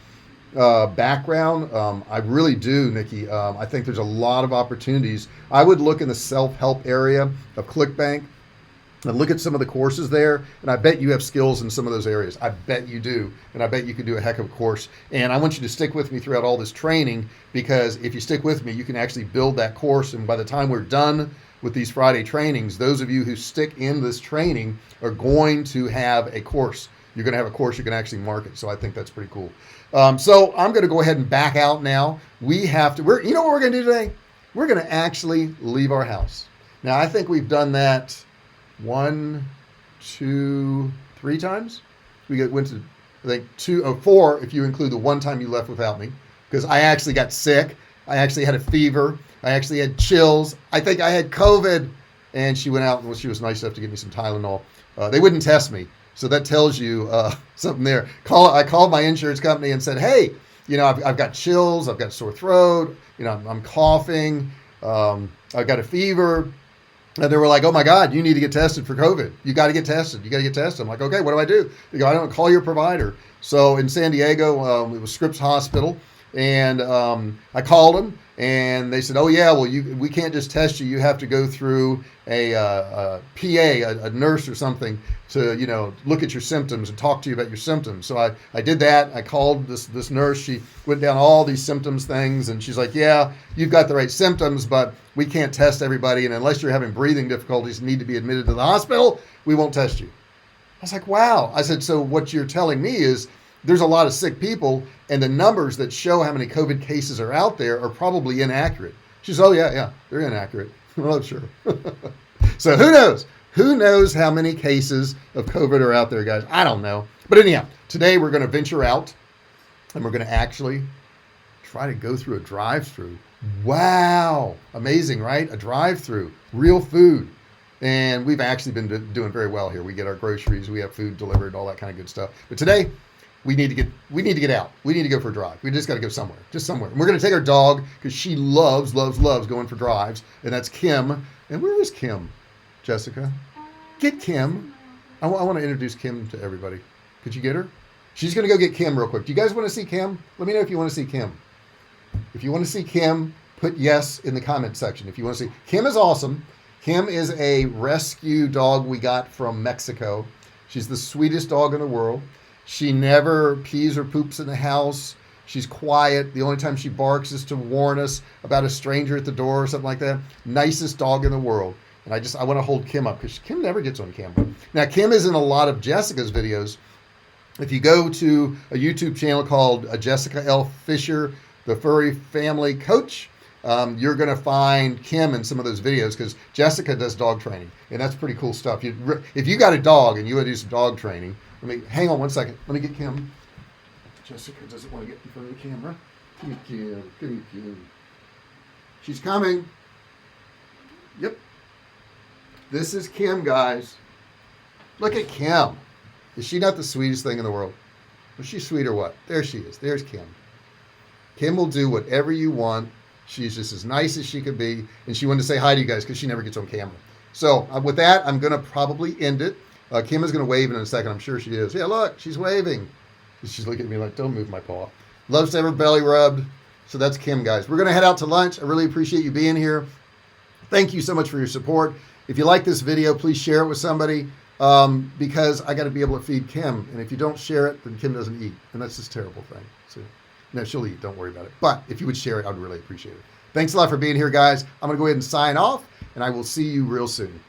S1: background. I really do, Nikki. I think there's a lot of opportunities. I would look in the self-help area of ClickBank and look at some of the courses there, and I bet you have skills in some of those areas. I bet you do, and I bet you could do a heck of a course. And I want you to stick with me throughout all this training, because if you stick with me, you can actually build that course. And by the time we're done with these Friday trainings, those of you who stick in this training are going to have a course. You're going to have a course you can actually market. So I think that's pretty cool. So I'm going to go ahead and back out now. You know what we're going to do today? We're going to actually leave our house. Now, I think we've done that 1, 2, 3 times. Went to, I think, 2 or 4 if you include the one time you left without me, because I actually got sick. I actually had a fever. I actually had chills. I think I had COVID, and she went out and she was nice enough to give me some Tylenol. They wouldn't test me, so that tells you something there. I called my insurance company and said, hey, I've got chills, I've got sore throat, I'm coughing, I've got a fever. And they were like, oh my God, you need to get tested for COVID. You got to get tested. I'm like, okay, what do I do? They go, I don't call your provider. So in San Diego, it was Scripps Hospital. And I called them And they said, oh yeah, well we can't just test you. You have to go through a PA, a nurse or something to, look at your symptoms and talk to you about your symptoms. So I did that. I called this nurse. She went down all these symptoms things, and she's like, yeah, you've got the right symptoms, but we can't test everybody. And unless you're having breathing difficulties and need to be admitted to the hospital, we won't test you. I was like, wow. I said, so what you're telling me is there's a lot of sick people, and the numbers that show how many COVID cases are out there are probably inaccurate. She says, oh, yeah, they're inaccurate. Well, sure. So who knows? Who knows how many cases of COVID are out there, guys? I don't know. But anyhow, today we're going to venture out, and we're going to actually try to go through a drive-through. Wow. Amazing, right? A drive-through. Real food. And we've actually been doing very well here. We get our groceries, we have food delivered, all that kind of good stuff. But today, we need to get out. We need to go for a drive. We just got to go somewhere, just somewhere. And we're going to take our dog because she loves going for drives. And that's Kim. And where is Kim, Jessica? Get Kim. I want to introduce Kim to everybody. Could you get her? She's going to go get Kim real quick. Do you guys want to see Kim? Let me know if you want to see Kim. If you want to see Kim, put yes in the comment section. If you want to see, Kim is awesome. Kim is a rescue dog we got from Mexico. She's the sweetest dog in the world. She never pees or poops in the house. She's quiet. The only time she barks is to warn us about a stranger at the door or something like that. Nicest dog in the world. And I want to hold Kim up because Kim never gets on camera. Now, Kim is in a lot of Jessica's videos. If you go to a YouTube channel called Jessica L. Fisher, the Furry Family Coach, you're going to find Kim in some of those videos because Jessica does dog training, and that's pretty cool stuff. If you got a dog and you want to do some dog training, hang on one second. Let me get Kim. Jessica doesn't want to get in front of the camera. Give me Kim. Give me Kim. She's coming. Yep. This is Kim, guys. Look at Kim. Is she not the sweetest thing in the world? Was she sweet or what? There she is. There's Kim. Kim will do whatever you want. She's just as nice as she could be. And she wanted to say hi to you guys because she never gets on camera. So with that, I'm going to probably end it. Kim is going to wave in a second. I'm sure she is. Yeah, look, she's waving. She's looking at me like, don't move my paw. Loves to have her belly rubbed. So that's Kim, guys. We're going to head out to lunch. I really appreciate you being here. Thank you so much for your support. If you like this video, please share it with somebody because I got to be able to feed Kim. And if you don't share it, then Kim doesn't eat. And that's just a terrible thing. So, no, she'll eat. Don't worry about it. But if you would share it, I'd really appreciate it. Thanks a lot for being here, guys. I'm going to go ahead and sign off, and I will see you real soon.